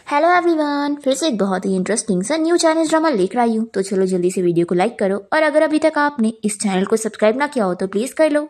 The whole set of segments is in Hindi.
हेलो एवरीवन, फिर से एक बहुत ही इंटरेस्टिंग सा न्यू चाइनीज ड्रामा लेकर आई हूँ। तो चलो जल्दी से वीडियो को लाइक करो और अगर अभी तक आपने इस चैनल को सब्सक्राइब ना किया हो तो प्लीज कर लो।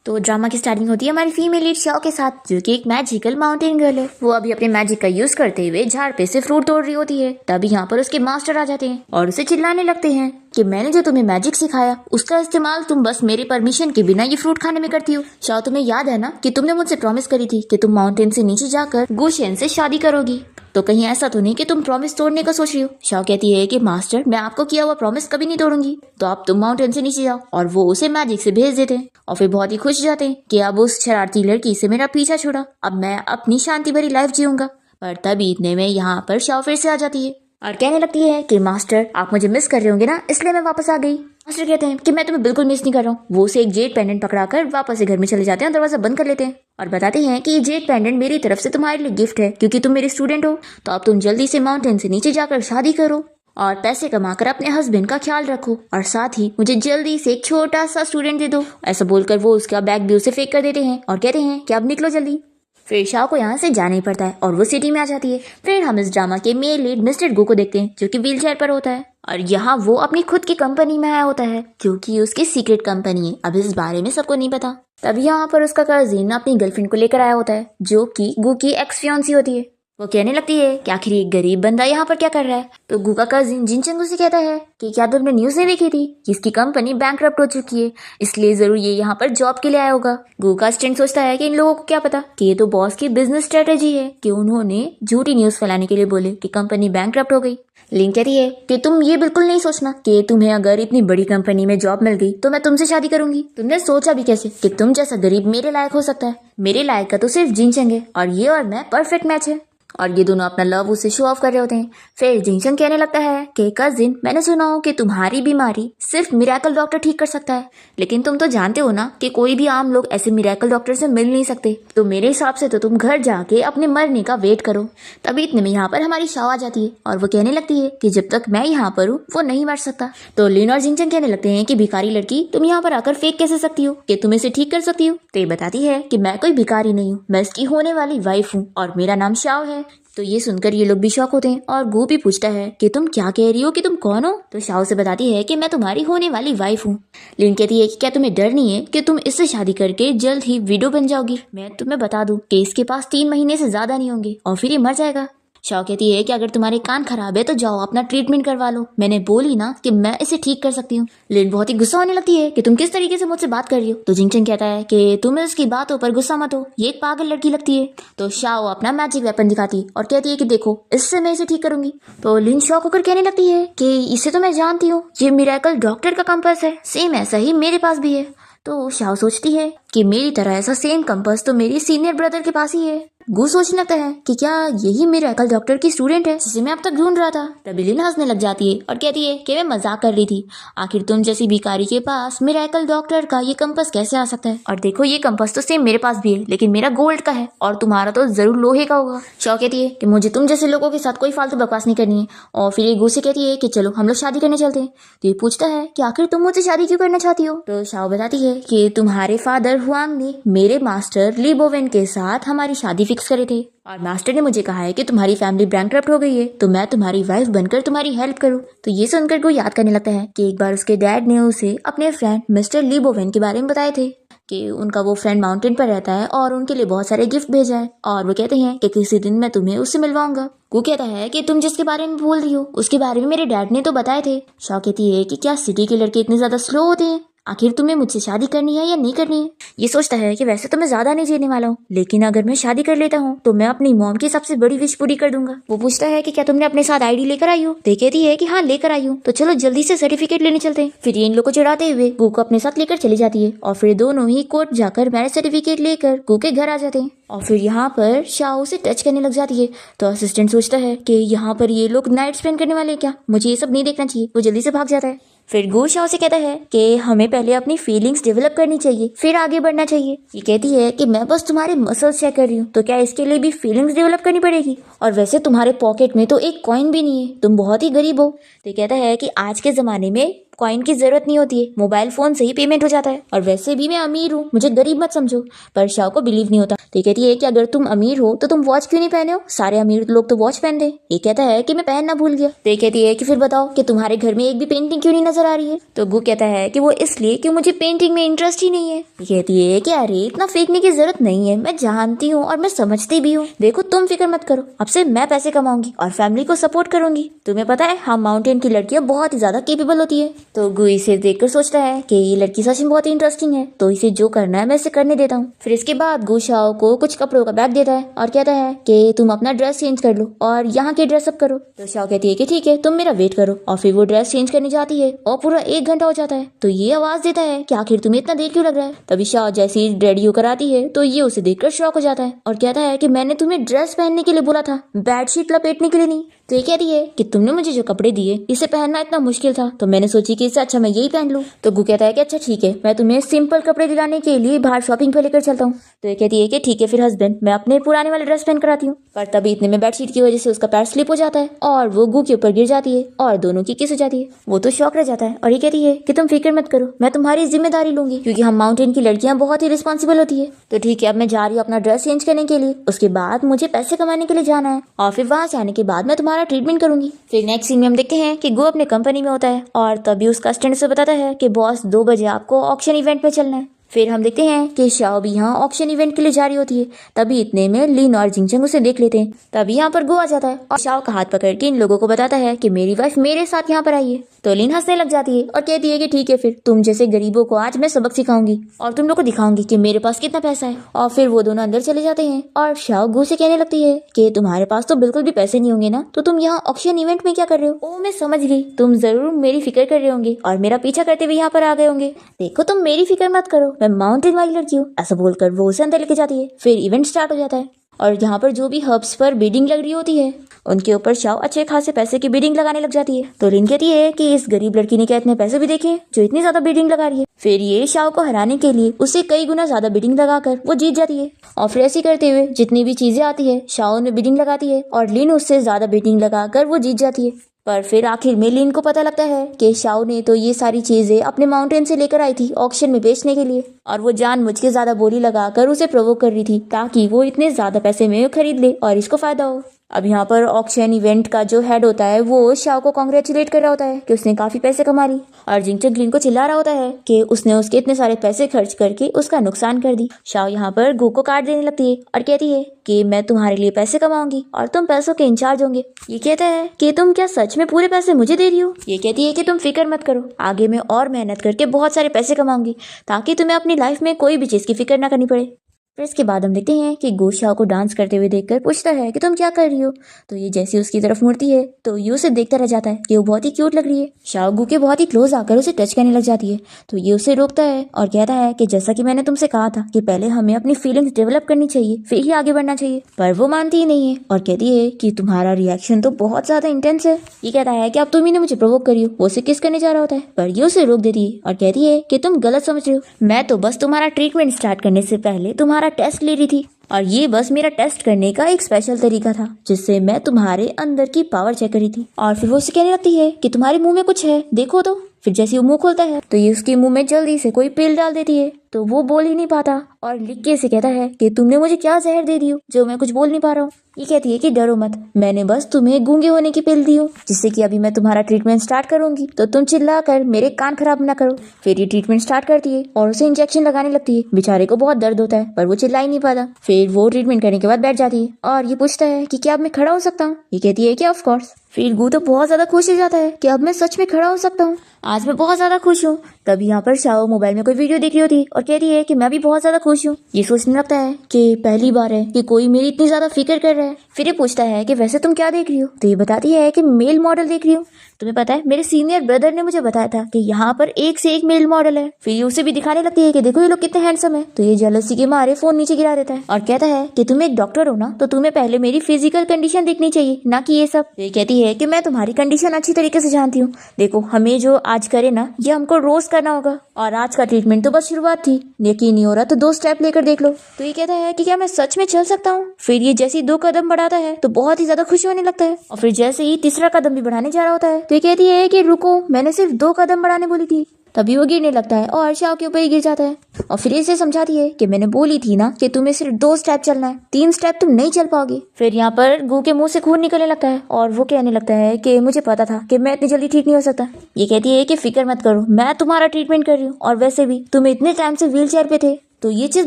तो ड्रामा की स्टार्टिंग होती है हमारी फीमेल लीड शाओ के साथ, जो कि एक मैजिकल माउंटेन गर्ल है। वो अभी अपने मैजिक का यूज करते हुए झाड़ पे से फ्रूट तोड़ रही होती है। तभी यहाँ पर उसके मास्टर आ जाते हैं और उसे चिल्लाने लगते हैं कि मैंने जो तुम्हें मैजिक सिखाया उसका इस्तेमाल तुम बस मेरे परमिशन के बिना ये फ्रूट खाने में करती हो। शाओ, तुम्हें याद है ना कि तुमने मुझसे प्रॉमिस करी थी कि तुम माउंटेन से नीचे जाकर गुशेन से शादी करोगी, तो कहीं ऐसा तो नहीं कि तुम प्रॉमिस तोड़ने का सोच रही हो। शाओ कहती है कि मास्टर, मैं आपको किया हुआ प्रॉमिस कभी नहीं तोड़ूंगी, तो अब तुम माउंटेन से नीचे जाओ। और वो उसे मैजिक से भेज देते हैं और फिर बहुत ही खुश जाते हैं कि अब उस शरारती लड़की से मेरा पीछा छुड़ा, अब मैं अपनी शांति भरी लाइफ जीऊंगा। पर तभी इतने में यहाँ पर शाओ फिर से आ जाती है और कहने लगती है कि मास्टर, आप मुझे मिस कर रहे होंगे ना, इसलिए मैं वापस आ गई। मास्टर कहते हैं कि मैं तुम्हें बिल्कुल मिस नहीं कर रहा हूँ। वो उसे एक जेड पेंडेंट पकड़ाकर वापस से घर में चले जाते हैं, दरवाजा बंद कर लेते हैं और बताते हैं कि ये जेड पेंडेंट मेरी तरफ से तुम्हारे लिए गिफ्ट है, क्योंकि तुम मेरे स्टूडेंट हो। तो अब तुम जल्दी से माउंटेन से नीचे जाकर शादी करो और पैसे कमाकर अपने हस्बैंड का ख्याल रखो, और साथ ही मुझे जल्दी से एक छोटा सा स्टूडेंट दे दो। ऐसा बोलकर वो उसका बैग भी उसे फेंक कर देते हैं और कहते हैं कि अब निकलो जल्दी। फिर शाओ को यहाँ से जाना ही पड़ता है और वो सिटी में आ जाती है। फिर हम इस ड्रामा के मेल लीड मिस्टर गो को देखते हैं, जो कि व्हील चेयर पर होता है और यहाँ वो अपनी खुद की कंपनी में आया होता है, जो कि उसकी सीक्रेट कंपनी है। अब इस बारे में सबको नहीं पता। तभी यहाँ पर उसका कजिन अपनी गर्लफ्रेंड को लेकर आया होता है, जो कि गु की एक्स फियांसी होती है। वो कहने लगती है कि आखिर एक गरीब बंदा यहाँ पर क्या कर रहा है। तो गु का कजिन जिनचंग से कहता है कि क्या तुमने न्यूज नहीं देखी थी कि इसकी कंपनी बैंकरप्ट हो चुकी है, इसलिए जरूर ये यहाँ पर जॉब के लिए आया होगा। गु का स्टूडेंट सोचता है कि इन लोगों को क्या पता कि ये तो बॉस की बिजनेस स्ट्रेटेजी है कि उन्होंने झूठी न्यूज फैलाने के लिए बोले कि कंपनी बैंकरप्ट हो गई। लिंक कहती है कि तुम ये बिल्कुल नहीं सोचना कि तुम्हें अगर इतनी बड़ी कंपनी में जॉब मिल गई तो मैं तुमसे शादी करूंगी। तुमने सोचा भी कैसे कि तुम जैसा गरीब मेरे लायक हो सकता है। मेरे लायक का तो सिर्फ जिनचंग है और ये और मैं परफेक्ट मैच है। और ये दोनों अपना लव उसे शो ऑफ कर रहे होते हैं। फिर जिनचंग कहने लगता है कि कजिन, मैंने सुना हो कि तुम्हारी बीमारी सिर्फ मिरेकल डॉक्टर ठीक कर सकता है, लेकिन तुम तो जानते हो ना कि कोई भी आम लोग ऐसे मिरेकल डॉक्टर से मिल नहीं सकते, तो मेरे हिसाब से तो तुम घर जाके अपने मरने का वेट करो। तभी इतने में यहाँ पर हमारी शाओ आ जाती है और वो कहने लगती है कि जब तक मैं यहाँ पर हूँ वो नहीं मर सकता। तो लिन और जिनचंग कहने लगते हैं कि भिखारी लड़की, तुम यहाँ पर आकर फेक कैसे सकती हो कि तुम इसे ठीक कर सकती हो। तो ये बताती है कि मैं कोई भिखारी नहीं हूँ, मैं इसकी होने वाली वाइफ हूँ और मेरा नाम शाओ है। तो ये सुनकर ये लोग भी शॉक होते हैं और गु भी पूछता है कि तुम क्या कह रही हो, कि तुम कौन हो। तो शाओ से बताती है कि मैं तुम्हारी होने वाली वाइफ हूँ। लिन कहती है कि क्या तुम्हें डर नहीं है कि तुम इससे शादी करके जल्द ही विडो बन जाओगी। मैं तुम्हें बता दूं कि इसके पास 3 महीने से ज्यादा नहीं होंगे और फिर ये मर जाएगा। शाओ कहती है कि अगर तुम्हारे कान खराब है तो जाओ अपना ट्रीटमेंट करवा लो, मैंने बोली ना कि मैं इसे ठीक कर सकती हूँ। लिन बहुत ही गुस्सा होने लगती है कि तुम किस तरीके से मुझसे बात कर रही हो। तो जिनचंग कहता है कि तुम इसकी बातों पर गुस्सा मत हो, ये एक पागल लड़की लगती है। तो शाओ अपना मैजिक वेपन दिखाती है और कहती है कि देखो, इससे मैं इसे ठीक करूंगी। तो लिन शॉक होकर कहने लगती है कि इसे तो मैं जानती हूँ, ये मिरेकल डॉक्टर का कंपास है, सेम ऐसा ही मेरे पास भी है। तो शाओ सोचती है कि मेरी तरह ऐसा सेम कंपास तो मेरी सीनियर ब्रदर के पास ही है। गु सोचने लगता है कि क्या यही मिरेकल डॉक्टर की स्टूडेंट है जिसे मैं अब तक ढूंढ रहा था। तभी लिन हंसने लग जाती है और कहती है कि मैं मजाक कर रही थी, आखिर तुम जैसी भिखारी के पास मिरेकल डॉक्टर का ये कंपास कैसे आ सकता है। और देखो, ये कंपास तो सेम मेरे पास भी है, लेकिन मेरा गोल्ड का है और तुम्हारा तो जरूर लोहे का होगा। शाओ कहती है कि मुझे तुम जैसे लोगों के साथ कोई फालतू बकवास नहीं करनी है। और फिर ये गु से कहती है कि चलो हम लोग शादी करने चलते हैं। तो ये पूछता है कि आखिर तुम मुझसे शादी क्यों करना चाहती हो। तो शाओ बताती है कि तुम्हारे फादर हुआंग ने मेरे मास्टर ली बोवेन के साथ हमारी शादी फिक्स करे थे और मास्टर ने मुझे कहा है कि तुम्हारी फैमिली बैंकरप्ट हो गई है, तो मैं तुम्हारी वाइफ बनकर तुम्हारी हेल्प करूं। तो ये सुनकर को याद करने लगता है कि एक बार उसके डैड ने उसे अपने फ्रेंड मिस्टर ली बोवेन के बारे में बताए थे कि उनका वो फ्रेंड माउंटेन पर रहता है और उनके लिए बहुत सारे गिफ्ट भेजा है और वो कहते हैं कि किसी दिन मैं तुम्हें उससे मिलवाऊंगा। वो कहता है कि तुम जिसके बारे में बोल रही हो उसके बारे में मेरे डैड ने तो बताए थे। शाओ कहती है कि क्या सिटी के लड़के इतने ज्यादा स्लो होते हैं, आखिर तुम्हें मुझसे शादी करनी है या नहीं करनी है। ये सोचता है कि वैसे तो मैं ज्यादा नहीं जीने वाला हूँ, लेकिन अगर मैं शादी कर लेता हूँ तो मैं अपनी मॉम की सबसे बड़ी विश पूरी कर दूंगा। वो पूछता है कि क्या तुमने अपने साथ आईडी लेकर आई हो। तो कहती है कि हाँ लेकर आई हूँ, तो चलो जल्दी से सर्टिफिकेट लेने चलते हैं। फिर ये इन लोग को चढ़ाते हुए गु को अपने साथ लेकर चली जाती है और फिर दोनों ही कोर्ट जाकर मैरिज सर्टिफिकेट लेकर गु के घर आ जाते हैं। और फिर यहाँ पर शाओ से टच करने लग जाती है। तो असिस्टेंट सोचता है कि यहाँ पर ये लोग नाइट स्पेंड करने वाले हैं क्या, मुझे ये सब नहीं देखना चाहिए। वो जल्दी से भाग जाता है। फिर गु शाओ से कहता है कि हमें पहले अपनी फीलिंग्स डेवलप करनी चाहिए, फिर आगे बढ़ना चाहिए। ये कहती है कि मैं बस तुम्हारे मसल्स चेक कर रही हूँ, तो क्या इसके लिए भी फीलिंग्स डेवलप करनी पड़ेगी। और वैसे तुम्हारे पॉकेट में तो एक कॉइन भी नहीं है, तुम बहुत ही गरीब हो। तो कहता है कि आज के जमाने में कॉइन की जरूरत नहीं होती है, मोबाइल फोन से ही पेमेंट हो जाता है, और वैसे भी मैं अमीर हूँ, मुझे गरीब मत समझो। पर शाओ को बिलीव नहीं होता। तो ये कहती है कि अगर तुम अमीर हो तो तुम वॉच क्यों नहीं पहने हो, सारे अमीर लोग तो वॉच पहनते हैं। ये कहता है कि मैं पहनना भूल गया। तो ये कहती है कि फिर बताओ कि तुम्हारे घर में एक भी पेंटिंग क्यों नहीं नजर आ रही है। तो गु कहता है कि वो इसलिए कि मुझे पेंटिंग में इंटरेस्ट ही नहीं है। ये कहती है कि अरे इतना फेंकने की जरूरत नहीं है, मैं जानती हूँ और मैं समझती भी हूँ। देखो तुम फिक्र मत करो, अब से मैं पैसे कमाऊंगी और फैमिली को सपोर्ट करूंगी। तुम्हें पता है हम माउंटेन की लड़कियां बहुत ही ज्यादा केपेबल होती है। तो गु इसे देखकर सोचता है कि ये लड़की सच में बहुत ही इंटरेस्टिंग है, तो इसे जो करना है मैं इसे करने देता हूँ। फिर इसके बाद गु शाओ को कुछ कपड़ों का बैग देता है और कहता है कि तुम अपना ड्रेस चेंज कर लो और यहाँ के ड्रेसअप करो। तो शाओ कहती है कि ठीक है, तुम मेरा वेट करो। और फिर वो ड्रेस चेंज करने जाती है और पूरा 1 घंटा हो जाता है। तो ये आवाज देता है कि आखिर तुम्हें इतना देर क्यों लग रहा है। तभी शाओ जैसे ही रेडी होकर आती है तो ये उसे देखकर शॉक हो जाता है और कहता है कि मैंने तुम्हें ड्रेस पहनने के लिए बोला था, बेडशीट लपेटने के लिए नहीं। तो ये कहती है कि तुमने मुझे जो कपड़े दिए इसे पहनना इतना मुश्किल था, तो मैंने सोची कि इससे अच्छा मैं यही पहन लूं। तो गु कहता है कि अच्छा ठीक है, मैं तुम्हें सिंपल कपड़े दिलाने के लिए बाहर शॉपिंग पर लेकर चलता हूँ। तो ये कहती है कि ठीक है फिर हस्बैंड, मैं अपने पुराने वाले ड्रेस पहन कर आती हूँ। पर तभी इतने में बेडशीट की वजह से उसका पैर स्लिप हो जाता है और वो गु के ऊपर गिर जाती है और दोनों की किस हो जाती है। वो तो शॉक रह जाता है और ये कहती है कि तुम फिक्र मत करो, मैं तुम्हारी जिम्मेदारी लूंगी, क्योंकि हम माउंटेन की लड़कियां बहुत ही रिस्पॉन्सिबल होती है। तो ठीक है, अब मैं जा रही हूँ अपना ड्रेस चेंज करने के लिए, उसके बाद मुझे पैसे कमाने के लिए जाना है और फिर वहां से आने के बाद मैं तुम्हारा ट्रीटमेंट करूंगी। फिर नेक्स्ट सीन में हम देखते हैं कि गु अपने कंपनी में होता है और तभी उसका असिस्टेंट से बताता है कि बॉस 2 बजे आपको ऑक्शन इवेंट में चलना है। फिर हम देखते हैं कि शाओ भी यहाँ ऑक्शन इवेंट के लिए जा रही होती है। तभी इतने में लिन और जिंगचंग उसे देख लेते हैं। तभी यहाँ पर गु आ जाता है और शाओ का हाथ पकड़ के इन लोगों को बताता है कि मेरी वाइफ मेरे साथ यहाँ पर आई है। तो लिन हंसने लग जाती है और कहती है कि ठीक है फिर तुम जैसे गरीबों को आज मैं सबक सिखाऊंगी और तुम लोग को दिखाऊंगी कि मेरे पास कितना पैसा है। और फिर वो दोनों अंदर चले जाते हैं और शाओ गु से कहने लगती है कि तुम्हारे पास तो बिल्कुल भी पैसे नहीं होंगे ना, तो तुम यहाँ ऑक्शन इवेंट में क्या कर रहे हो। ओ मैं समझ गई, तुम जरूर मेरी फिक्र कर रहे होंगे और मेरा पीछा करते हुए यहाँ पर आ गए होंगे। देखो तुम मेरी फिक्र मत करो, मैं माउंटेन वाली लड़की हूँ। ऐसा बोलकर वो उसे अंदर लेके जाती है। फिर इवेंट स्टार्ट हो जाता है और यहाँ पर जो भी हब्स पर बिडिंग लग रही होती है उनके ऊपर शाओ अच्छे खासे पैसे की बिडिंग लगाने लग जाती है। तो लिन कहती है कि इस गरीब लड़की ने क्या इतने पैसे भी देखे जो इतनी ज्यादा बिडिंग लगा रही है। फिर ये शाओ को हराने के लिए उसे कई गुना ज्यादा बिडिंग लगाकर वो जीत जाती है। और फिर ऐसी करते हुए जितनी भी चीजें आती है शाओ ने बिडिंग लगाती है और लिन उससे ज्यादा बिडिंग लगाकर वो जीत जाती है। पर फिर आखिर में लिन को पता लगता है कि शाओ ने तो ये सारी चीजें अपने माउंटेन से लेकर आई थी ऑक्शन में बेचने के लिए, और वो जानबूझ के ज्यादा बोली लगाकर उसे प्रोवोक कर रही थी ताकि वो इतने ज्यादा पैसे में खरीद ले और इसको फायदा हो। अब यहाँ पर ऑक्शन इवेंट का जो हेड होता है वो शाओ को कॉन्ग्रेचुलेट कर रहा होता है कि उसने काफी पैसे कमा ली, और जिंगचंग लिन को चिल्ला रहा होता है कि उसने उसके इतने सारे पैसे खर्च करके उसका नुकसान कर दी। शाओ यहाँ पर गु को काट देने लगती है और कहती है कि मैं तुम्हारे लिए पैसे कमाऊंगी और तुम पैसों के इंचार्ज होंगे। ये कहता है कि तुम क्या सच में पूरे पैसे मुझे दे रही हो। ये कहती है कि तुम फिक्र मत करो, आगे मैं और मेहनत करके बहुत सारे पैसे कमाऊंगी ताकि तुम्हें अपनी लाइफ में कोई भी चीज की फिक्र ना करनी पड़े। फिर इसके बाद हम देखते हैं कि गु शाओ को डांस करते हुए देखकर पूछता है कि तुम क्या कर रही हो। तो ये जैसे उसकी तरफ मुड़ती है तो ये उसे देखता रह जाता है कि वो बहुत ही क्यूट लग रही है। शाओ गु के बहुत ही क्लोज आकर उसे टच करने लग जाती है। तो ये उसे रोकता है और कहता है कि जैसा कि मैंने तुमसे कहा था कि पहले हमें अपनी फीलिंग्स डेवलप करनी चाहिए फिर ही आगे बढ़ना चाहिए। पर वो मानती ही नहीं है और कहती है कि तुम्हारा रिएक्शन तो बहुत ज्यादा इंटेंस है। ये कहता है कि अब तुम ही ने मुझे प्रोवोक करी हो। वो उसे किस करने जा रहा होता है पर ये उसे रोक देती है और कहती है कि तुम गलत समझ रहे हो, मैं तो बस तुम्हारा ट्रीटमेंट स्टार्ट करने से पहले तुम्हारा टेस्ट ले रही थी और ये बस मेरा टेस्ट करने का एक स्पेशल तरीका था जिससे मैं तुम्हारे अंदर की पावर चेक करी थी। और फिर वो उसे कहने लगती है कि तुम्हारे मुंह में कुछ है, देखो तो। फिर जैसे वो मुंह खोलता है तो ये उसके मुंह में जल्दी से कोई पिल डाल देती है, तो वो बोल ही नहीं पाता और लिख के से कहता है कि तुमने मुझे क्या जहर दे दी हो जो मैं कुछ बोल नहीं पा रहा हूँ। ये कहती है कि डरो मत, मैंने बस तुम्हें गूंगे होने की पिल दी हो जिससे कि अभी मैं तुम्हारा ट्रीटमेंट स्टार्ट करूंगी तो तुम चिल्ला कर मेरे कान खराब ना करो। फिर ये ट्रीटमेंट स्टार्ट करती है और उसे इंजेक्शन लगाने लगती है। बेचारे को बहुत दर्द होता है पर वो चिल्ला ही नहीं पाता। फिर वो ट्रीटमेंट करने के बाद बैठ जाती है और ये पूछता है कि क्या अब मैं खड़ा हो सकता हूँ। ये कहती है कि ऑफ कोर्स। फिर गु तो बहुत ज्यादा खुश हो जाता है कि अब मैं सच में खड़ा हो सकता हूँ, आज मैं बहुत ज्यादा खुश हूँ। तभी यहाँ पर शाओ मोबाइल में कोई वीडियो देख रही होती और कहती है कि मैं भी बहुत ज्यादा खुश हूँ। ये सोचने लगता है कि पहली बार है कि कोई मेरी इतनी ज्यादा फिक्र कर रहा है। फिर ये पूछता है कि वैसे तुम क्या देख रही हो। तो ये बताती है कि मेल मॉडल देख रही हूँ। तुम्हें पता है मेरे सीनियर ब्रदर ने मुझे बताया था कि यहाँ पर एक से एक मेल मॉडल है। फिर ये उसे भी दिखाने लगती है कि देखो ये लोग कितने हैंडसम है। तो ये जेलसी के मारे फोन नीचे गिरा देता है और कहता है कि तुम एक डॉक्टर हो ना तो तुम्हें पहले मेरी फिजिकल कंडीशन देखनी चाहिए ना कि ये सब। तो ये कहती है कि मैं तुम्हारी कंडीशन अच्छी तरीके से जानती हूँ। देखो, हमें जो आज करे ना, ये हमको रोज करना होगा, और आज का ट्रीटमेंट तो बस शुरुआत थी। यकीन नहीं हो रहा तो 2 स्टेप लेकर देख लो। तो ये कहता है कि क्या मैं सच में चल सकता हूँ। फिर ये जैसे ही 2 कदम बढ़ाता है तो बहुत ही ज्यादा खुशी होने लगता है, और फिर जैसे ही तीसरा कदम भी बढ़ाने जा रहा होता है तो ये कहती है कि रुको, मैंने सिर्फ 2 कदम बढ़ाने बोली थी। तभी वो गिरने लगता है और शाओ के ऊपर ही गिर जाता है, और फिर इसे समझाती है कि मैंने बोली थी ना कि तुम्हें सिर्फ 2 स्टेप चलना है, 3 स्टेप तुम नहीं चल पाओगे। फिर यहाँ पर गू के मुंह से खून निकलने लगता है और वो कहने लगता है कि मुझे पता था कि मैं इतनी जल्दी ठीक नहीं हो सकता। ये कहती है कि फिक्र मत करो, मैं तुम्हारा ट्रीटमेंट कर रही हूँ, और वैसे भी तुम इतने टाइम से व्हील चेयर पे थे तो ये चीज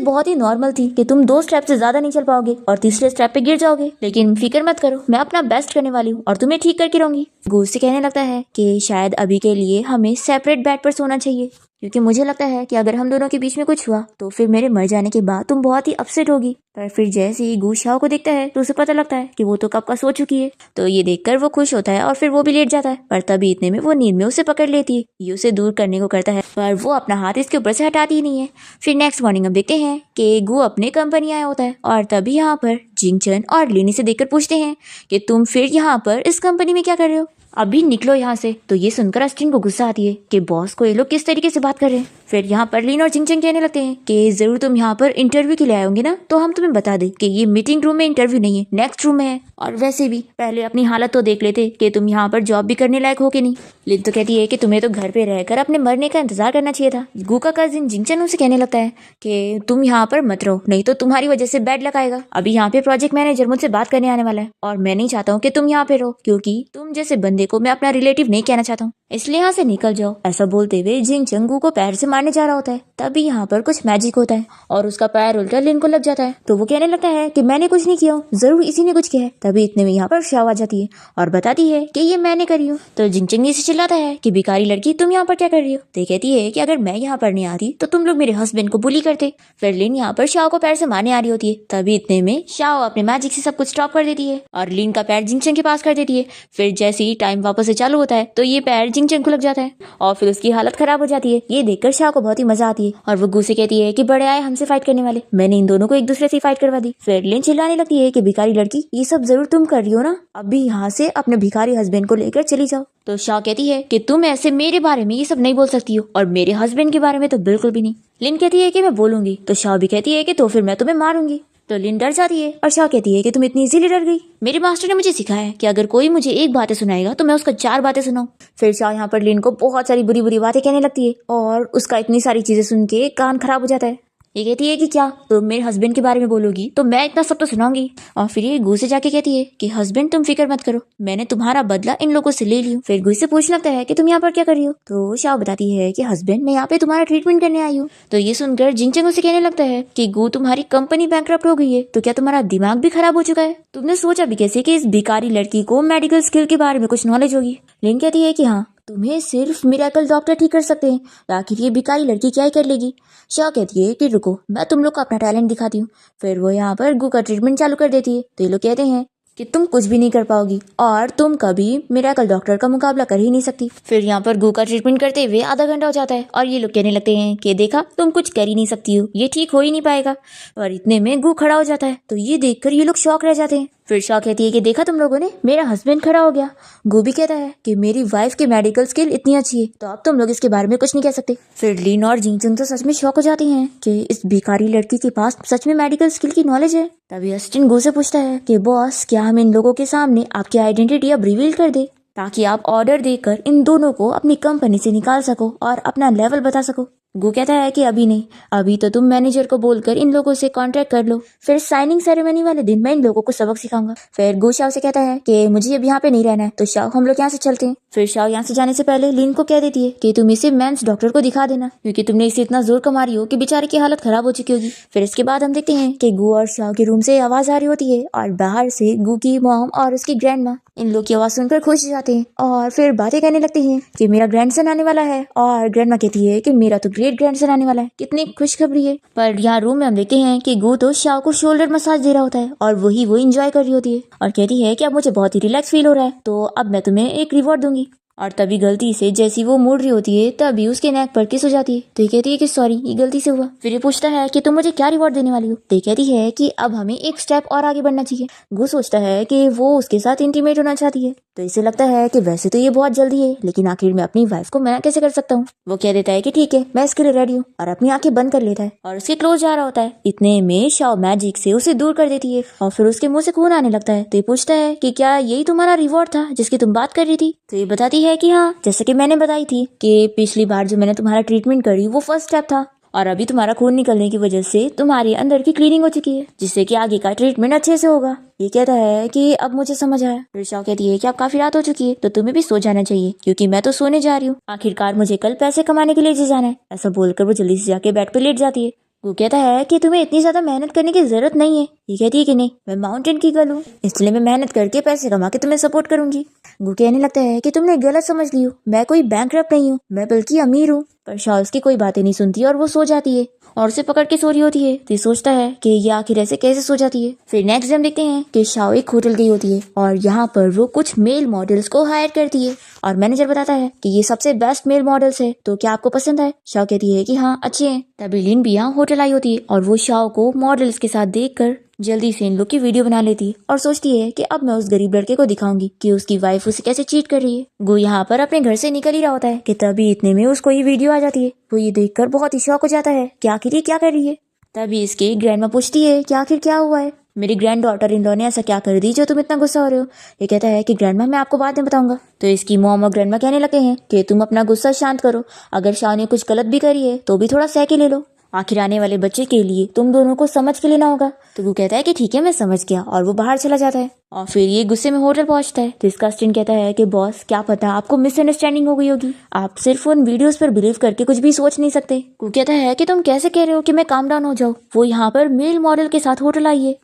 बहुत ही नॉर्मल थी कि तुम 2 स्टेप से ज्यादा नहीं चल पाओगे और तीसरे स्टेप पे गिर जाओगे, लेकिन फिक्र मत करो, मैं अपना बेस्ट करने वाली हूँ और तुम्हें ठीक करके रहूंगी। गू से कहने लगता है कि शायद अभी के लिए हमें सेपरेट बेड पर सोना चाहिए, क्योंकि मुझे लगता है कि अगर हम दोनों के बीच में कुछ हुआ तो फिर मेरे मर जाने के बाद तुम बहुत ही अपसेट होगी। पर फिर जैसे ही गू शाओ को देखता है तो उसे पता लगता है कि वो तो कब का सो चुकी है। तो ये देखकर वो खुश होता है और फिर वो भी लेट जाता है, पर तभी इतने में वो नींद में उसे पकड़ लेती है। ये उसे दूर करने को करता है पर वो अपना हाथ इसके ऊपर से हटाती ही नहीं है। फिर नेक्स्ट मॉर्निंग हम देखते हैं कि गू अपने कंपनी आया होता है, और तभी यहाँ पर जिंगचन और लिनी से देखकर पूछते हैं कि तुम फिर यहाँ पर इस कंपनी में क्या कर रहे हो, अभी निकलो यहाँ से। तो ये सुनकर अस्टिन को गुस्सा आती है कि बॉस को ये लोग किस तरीके से बात कर रहे हैं। फिर यहाँ पर लिन और जिंगचन कहने लगते हैं कि जरूर तुम यहाँ पर इंटरव्यू के लिए आए होंगे ना, तो हम तुम्हें बता दें कि ये मीटिंग रूम में इंटरव्यू नहीं है, नेक्स्ट रूम में है, और वैसे भी पहले अपनी हालत तो देख लेते कि तुम यहाँ पर जॉब भी करने लायक हो कि नहीं। लिन तो कहती है कि तुम्हें तो घर पे रहकर अपने मरने का इंतजार करना चाहिए था। गू का कजिन जिंगचन उसे कहने लगता है कि तुम यहाँ पर मत रहो, नहीं तो तुम्हारी वजह से बैड लक आएगा। अभी यहाँ पे प्रोजेक्ट मैनेजर मुझसे बात करने आने वाला है, और मैं नहीं चाहता हूँ कि तुम यहाँ पे रहो, क्योंकि तुम जैसे बंदे को मैं अपना रिलेटिव नहीं कहना चाहता हूँ, इसलिए यहाँ से निकल जाओ। ऐसा बोलते हुए जिंगचन गू को पैर से मारने जा रहा होता है, तभी यहाँ पर कुछ मैजिक होता है और उसका पैर उल्टा लिन को लग जाता है। तो वो कहने लगता है कि मैंने कुछ नहीं किया, जरूर इसी ने कुछ किया है। तभी इतने में यहाँ पर शाओ आ जाती है और बताती है कि ये मैंने करी हूँ। तो जिंगचन से चिल्लाता है कि भिखारी लड़की, तुम यहाँ पर क्या कर रही हो। तो कहती है कि अगर मैं यहाँ पर नहीं आती तो तुम लोग मेरे हस्बैंड को बुली करते। फिर लिन यहाँ पर शाओ को पैर से मारने आ रही होती है, तभी इतने में शाओ अपने मैजिक से सब कुछ स्टॉप कर देती है और लिन का पैर जिंगचन के पास कर देती है। फिर जैसे ही टाइम वापस से चालू होता है तो ये पैर जिंगचन को लग जाता है और फिर उसकी हालत खराब हो जाती है। ये देखकर शाओ को बहुत ही मजा आती है और वो गू से कहती है कि बड़े आए हमसे फाइट करने वाले, मैंने इन दोनों को एक दूसरे से फाइट करवा दी। फिर लिन चिल्लाने लगती है कि भिखारी लड़की, ये सब जरूर तुम कर रही हो ना, अभी यहाँ से अपने भिखारी हस्बैंड को लेकर चली जाओ। तो शाओ कहती है कि तुम ऐसे मेरे बारे में ये सब नहीं बोल सकती हो, और मेरे हस्बैंड के बारे में तो बिल्कुल भी नहीं। लिन कहती है कि मैं बोलूंगी। तो शाओ भी कहती है कि तो फिर मैं तुम्हें मारूंगी। तो लिन डर जाती है और शाओ कहती है कि तुम इतनी इजीली डर गई, मेरे मास्टर ने मुझे सिखाया है कि अगर कोई मुझे एक बातें सुनाएगा तो मैं उसका 4 बातें सुनाऊं। फिर शाओ यहाँ पर लिन को बहुत सारी बुरी बुरी बातें कहने लगती है और उसका इतनी सारी चीजें सुन के कान खराब हो जाता है। ये कहती है कि क्या तुम मेरे हस्बैंड के बारे में बोलोगी तो मैं इतना सब तो सुनाऊंगी। और फिर ये गू से जाके कहती है कि हस्बैंड तुम फिक्र मत करो, मैंने तुम्हारा बदला इन लोगों से ले लिया। फिर गू से पूछने लगता है कि तुम यहाँ पर क्या कर रही हो। तो शाओ बताती है कि हस्बैंड मैं यहाँ पे तुम्हारा ट्रीटमेंट करने आई हूँ। तो ये सुनकर जिंगचन उसे कहने लगता है कि गू तुम्हारी कंपनी बैंकरप्ट हो गई है, तो क्या तुम्हारा दिमाग भी खराब हो चुका है, तुमने सोचा भी कैसे कि इस भिखारी लड़की को मेडिकल स्किल के बारे में कुछ नॉलेज होगी। लिन कहती है कि हाँ, तुम्हें सिर्फ मिरेकल डॉक्टर ठीक कर सकते हैं, आखिर ये भिखारी लड़की क्या ही कर लेगी। शाओ कहती है कि रुको, मैं तुम लोग को अपना टैलेंट दिखाती हूँ। फिर वो यहाँ पर गू का ट्रीटमेंट चालू कर देती है। तो ये लोग कहते हैं कि तुम कुछ भी नहीं कर पाओगी और तुम कभी मिरेकल डॉक्टर का मुकाबला कर ही नहीं सकती। फिर यहाँ पर गू का ट्रीटमेंट करते हुए आधा घंटा हो जाता है और ये लोग कहने लगते हैं कि देखा, तुम कुछ कर ही नहीं सकती हो, ये ठीक हो ही नहीं पाएगा। और इतने में गू खड़ा हो जाता है, तो ये देखकर ये लोग शॉक रह जाते हैं। फिर शाओ कहती है कि देखा तुम लोगों ने, मेरा हस्बैंड खड़ा हो गया। गू भी कहता है कि मेरी वाइफ की मेडिकल स्किल इतनी अच्छी है तो अब तुम लोग इसके बारे में कुछ नहीं कह सकते। फिर लिन और जिंगचन तो सच में शॉक हो जाती हैं कि इस भिखारी लड़की के पास सच में मेडिकल स्किल की नॉलेज है। तभी अस्टिन गू से पूछता है कि बॉस, क्या हम इन लोगों के सामने आपकी आइडेंटिटी अब रिवील कर दे, ताकि आप ऑर्डर देकर इन दोनों को अपनी कंपनी से निकाल सको और अपना लेवल बता सको। गू कहता है कि अभी नहीं, अभी तो तुम मैनेजर को बोलकर इन लोगों से कॉन्ट्रैक्ट कर लो, फिर साइनिंग सेरेमनी वाले दिन मैं इन लोगों को सबक सिखाऊंगा। फिर गू शाओ से कहता है कि मुझे अब यहाँ पे नहीं रहना है, तो शाओ हम लोग यहाँ से चलते हैं। फिर शाओ यहाँ से जाने से पहले लिन को कह देती है कि तुम इसे मेंस डॉक्टर को दिखा देना, क्योंकि तुमने इसे इतना जोर कमा रही हो कि बेचारे की हालत खराब हो चुकी होगी। फिर इसके बाद हम देखते हैं कि गू और शाओ के रूम से आवाज आ रही होती है और बाहर से गू की मॉम और उसकी ग्रैंड माँ इन लोग की आवाज सुनकर खुश हो जाते हैं और फिर बातें कहने लगते हैं कि मेरा ग्रैंडसन आने वाला है, और ग्रैंड माँ कहती है कि मेरा तो ग्रेट ग्रैंडसन आने वाला है, कितनी खुशखबरी है। पर यहाँ रूम में हम देखते हैं कि गू तो शाओ को शोल्डर मसाज दे रहा होता है और वही वो एंजॉय कर रही होती है और कहती है कि अब मुझे बहुत ही रिलैक्स फील हो रहा है, तो अब मैं तुम्हें एक रिवॉर्ड दूंगी। और तभी गलती से जैसी वो मुड़ रही होती है तभी उसके नेक पर किस हो जाती है। तो ये कहती है कि सॉरी, ये गलती से हुआ। फिर ये पूछता है कि तुम मुझे क्या रिवॉर्ड देने वाली हो। तो ये कहती है कि अब हमें एक स्टेप और आगे बढ़ना चाहिए। गू सोचता है कि वो उसके साथ इंटीमेट होना चाहती है। तो इसे लगता है कि वैसे तो ये बहुत जल्दी है, लेकिन आखिर में अपनी वाइफ को मना कैसे कर सकता हूँ। वो कह देता है कि ठीक है, मैं इसके लिए रेडी हूँ, और अपनी आंखें बंद कर लेता है और उसके क्लोज जा रहा होता है। इतने में शाओ मैजिक से उसे दूर कर देती है और फिर उसके मुंह से खून आने लगता है। तो ये पूछता है कि क्या यही तुम्हारा रिवॉर्ड था जिसकी तुम बात कर रही थी। तो ये बताती है कि हाँ, जैसे कि मैंने बताई थी कि पिछली बार जो मैंने तुम्हारा ट्रीटमेंट करी वो फर्स्ट स्टेप था, और अभी तुम्हारा खून निकलने की वजह से तुम्हारे अंदर की क्लीनिंग हो चुकी है, जिससे कि आगे का ट्रीटमेंट अच्छे से होगा। ये कहता है कि अब मुझे समझ आया। फिर शाओ कहती है कि अब काफी रात हो चुकी है, तो तुम्हें भी सो जाना चाहिए, क्योंकि मैं तो सोने जा रही हूँ। आखिरकार मुझे कल पैसे कमाने के लिए जाना है। ऐसा बोलकर वो जल्दी से जाके बेड पे लेट जाती है। वो कहता है कि तुम्हें इतनी ज्यादा मेहनत करने की जरूरत नहीं है। ये कहती है कि नहीं, मैं माउंटेन की गर्ल हूँ, इसलिए मैं मेहनत करके पैसे कमा के तुम्हें सपोर्ट करूंगी। वो कहने लगता है कि तुमने गलत समझ ली हो, मैं कोई बैंकरप्ट नहीं हूँ, मैं बल्कि अमीर हूँ। पर शाओ उसकी कोई बातें नहीं सुनती और वो सो जाती है और उसे पकड़ के सो रही होती है। तो ये सोचता है कि ये आखिर ऐसे कैसे सो जाती है। फिर नेक्स्ट डे हम देखते हैं कि शाओ एक होटल गई होती है और यहाँ पर वो कुछ मेल मॉडल्स को हायर करती है, और मैनेजर बताता है कि ये सबसे बेस्ट मेल मॉडल्स है, तो क्या आपको पसंद है। शाओ कहती है कि हाँ, अच्छे हैं। तभी लिन भी यहाँ होटल आई होती है और वो शाओ को मॉडल्स के साथ देखकर जल्दी से इन लोग की वीडियो बना लेती है और सोचती है कि अब मैं उस गरीब लड़के को दिखाऊंगी कि उसकी वाइफ उसे कैसे चीट कर रही है। वो यहाँ पर अपने घर से निकल ही रहा होता है कि तभी इतने में उसको ये वीडियो आ जाती है। वो ये देखकर बहुत ही शॉक हो जाता है कि आखिर ये क्या कर रही है। तभी इसकी ग्रैंडमा पूछती है कि आखिर क्या हुआ है, मेरी ग्रैंड डॉटर इन लॉ ने ऐसा क्या कर दी जो तुम इतना गुस्सा हो रहे हो। ये कहता है कि ग्रैंडमा, मैं आपको बाद में बताऊंगा। तो इसकी मॉम और ग्रैंडमा कहने लगे हैं कि तुम अपना गुस्सा शांत करो, अगर शाह ने कुछ गलत भी करी है तो भी थोड़ा सह के ले लो, आखिर आने वाले बच्चे के लिए तुम दोनों को समझ के लेना होगा। तो वो कहता है कि ठीक है, मैं समझ गया, और वो बाहर चला जाता है। और फिर ये गुस्से में होटल पहुंचता है। तो इसका असिस्टेंट कहता है कि बॉस, क्या पता आपको मिसअंडरस्टैंडिंग हो गई होगी, आप सिर्फ उन वीडियोस पर बिलीव करके कुछ भी सोच नहीं सकते। वो कहता है कि तुम कैसे कह रहे हो कि मैं काम डाउन हो जाऊँ, वो यहाँ पर मेल मॉडल के साथ होटल आई है।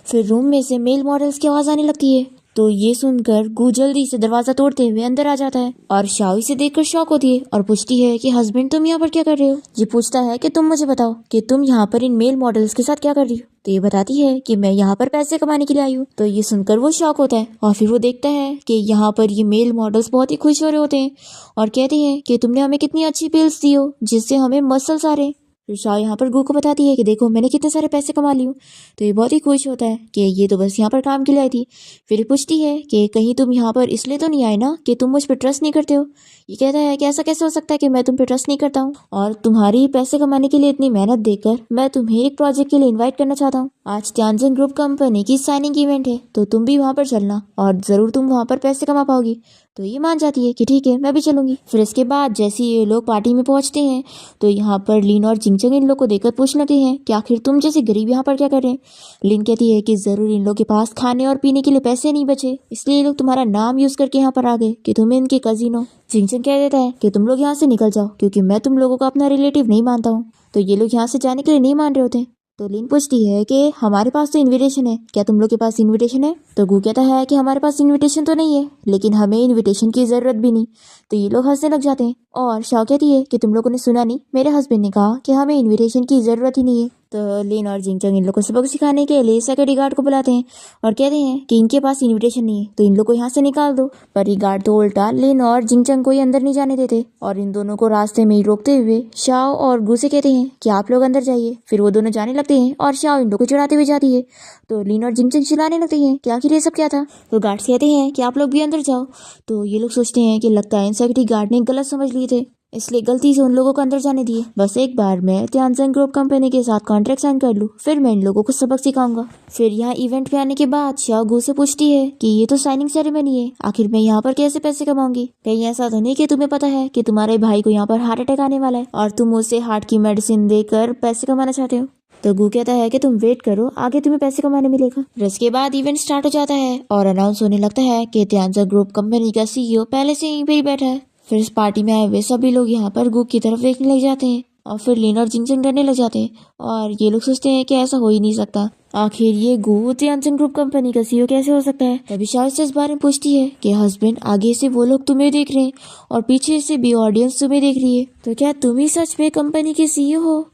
फिर रूम में से मेल मॉडल्स की आवाज आने लगती है। तो ये सुनकर गू जल्दी से दरवाजा तोड़ते हुए अंदर आ जाता है और शाओ इसे देखकर शॉक होती है और पूछती है कि हस्बैंड, तुम यहाँ पर क्या कर रहे हो। ये पूछता है कि तुम मुझे बताओ कि तुम यहाँ पर इन मेल मॉडल्स के साथ क्या कर रही हो। तो ये बताती है कि मैं यहाँ पर पैसे कमाने के लिए आई हूँ। तो ये सुनकर वो शॉक होता है और फिर वो देखता है कि यहाँ पर ये मेल मॉडल्स बहुत ही खुश हो रहे होते हैं और कहते हैं कि तुमने हमें कितनी अच्छी पिल्स दी हो जिससे हमें मसल्स आ रहे हैं। फिर शाह यहाँ पर गू को बताती है कि देखो, मैंने कितने सारे पैसे कमा लिए हूँ। तो ये बहुत ही खुश होता है कि ये तो बस यहाँ पर काम के लिए आई थी। फिर पूछती है कि कहीं तुम यहाँ पर इसलिए तो नहीं आए ना कि तुम मुझ पर ट्रस्ट नहीं करते हो। ये कहता है कि ऐसा कैसे हो सकता है कि मैं तुम पे ट्रस्ट नहीं करता हूँ, और तुम्हारी पैसे कमाने के लिए इतनी मेहनत देकर मैं तुम्हें एक प्रोजेक्ट के लिए इन्वाइट करना चाहता हूँ। आज त्यानजन ग्रुप कंपनी की साइनिंग इवेंट है, तो तुम भी वहाँ पर चलना और जरूर तुम वहाँ पर पैसे कमा पाओगी। तो ये मान जाती है कि ठीक है, मैं भी चलूंगी। फिर इसके बाद जैसे ये लोग पार्टी में पहुंचते हैं तो यहाँ पर लिन और जिंगचंग इन लोग को देखकर पूछने लगे हैं कि आखिर तुम जैसे गरीब यहाँ पर क्या कर रहे हैं। लिन कहती है कि जरूर इन लोग के पास खाने और पीने के लिए पैसे नहीं बचे, इसलिए ये लोग तुम्हारा नाम यूज करके यहाँ पर आ गए कि तुम इनके कजिन हो। जिंगचंग कह देता है कि तुम लोग यहाँ से निकल जाओ, क्योंकि मैं तुम लोगों को अपना रिलेटिव नहीं मानता हूँ। तो ये लोग यहाँ से जाने के लिए नहीं मान रहे होते। तो लिन पूछती है कि हमारे पास तो इनविटेशन है, क्या तुम लोग के पास इनविटेशन है। तो गू कहता है कि हमारे पास इनविटेशन तो नहीं है, लेकिन हमें इनविटेशन की जरूरत भी नहीं। तो ये लोग हंसने लग जाते हैं और शाओ कहती है कि तुम लोगों ने सुना नहीं, मेरे हस्बैंड ने कहा कि हमें इनविटेशन की जरूरत ही नहीं है। तो लिन और जिंगचंग इन लोग को सबक सिखाने के लिए सिक्योरिटी गार्ड को बुलाते हैं और कहते हैं कि इनके पास इनविटेशन नहीं है, तो इन लोग को यहाँ से निकाल दो। पर ये गार्ड तो उल्टा लिन और जिंगचंग को ही अंदर नहीं जाने देते और इन दोनों को रास्ते में ही रोकते हुए शाओ और गू से कहते हैं कि आप लोग अंदर जाइए। फिर वो दोनों जाने लगते हैं और शाओ इन लोग को चिढ़ाते हुए जाती है। तो लिन और जिंगचंग चिल्लाने लगते हैं कि आखिर ये सब क्या था। तो गार्ड्स कहते हैं कि आप लोग भी अंदर जाओ। तो ये लोग सोचते हैं कि लगता है सिक्योरिटी गार्ड ने गलत समझ लिए थे, इसलिए गलती से उन लोगों को अंदर जाने दिए। बस एक बार मैं त्यानजन ग्रुप कंपनी के साथ कॉन्ट्रैक्ट साइन कर लूँ, फिर मैं इन लोगों को सबक सिखाऊंगा। फिर यहाँ इवेंट पे आने के बाद शाओ गू से पूछती है कि ये तो साइनिंग सेरेमनी है, आखिर मैं यहाँ पर कैसे पैसे कमाऊंगी। कहीं ऐसा तो नहीं कि तुम्हें पता है कि तुम्हारे भाई को यहाँ पर हार्ट अटैक आने वाला है और तुम उसे हार्ट की मेडिसिन देकर पैसे कमाना चाहते हो। तो गू कहता है कि तुम वेट करो, आगे तुम्हें पैसे कमाने मिलेगा। फिर इसके बाद इवेंट स्टार्ट हो जाता है और अनाउंस होने लगता है कि त्यानजन ग्रुप कंपनी का CEO पहले से यहीं पे ही बैठा है। फिर इस पार्टी में आए हुए सभी लोग यहाँ पर गू की तरफ देखने लग जाते हैं और फिर लिन और जिंगचंग डरने लग जाते हैं और ये लोग सोचते हैं कि ऐसा हो ही नहीं सकता, आखिर ये गू त्यानजन ग्रुप कंपनी का CEO कैसे हो सकता है। तभी शाओ से इस बारे में पूछती है कि हस्बैंड, आगे से वो लोग तुम्हें देख रहे हैं और पीछे से भी ऑडियंस तुम्हें देख रही है, तो क्या तुम ही सच में कंपनी के CEO हो।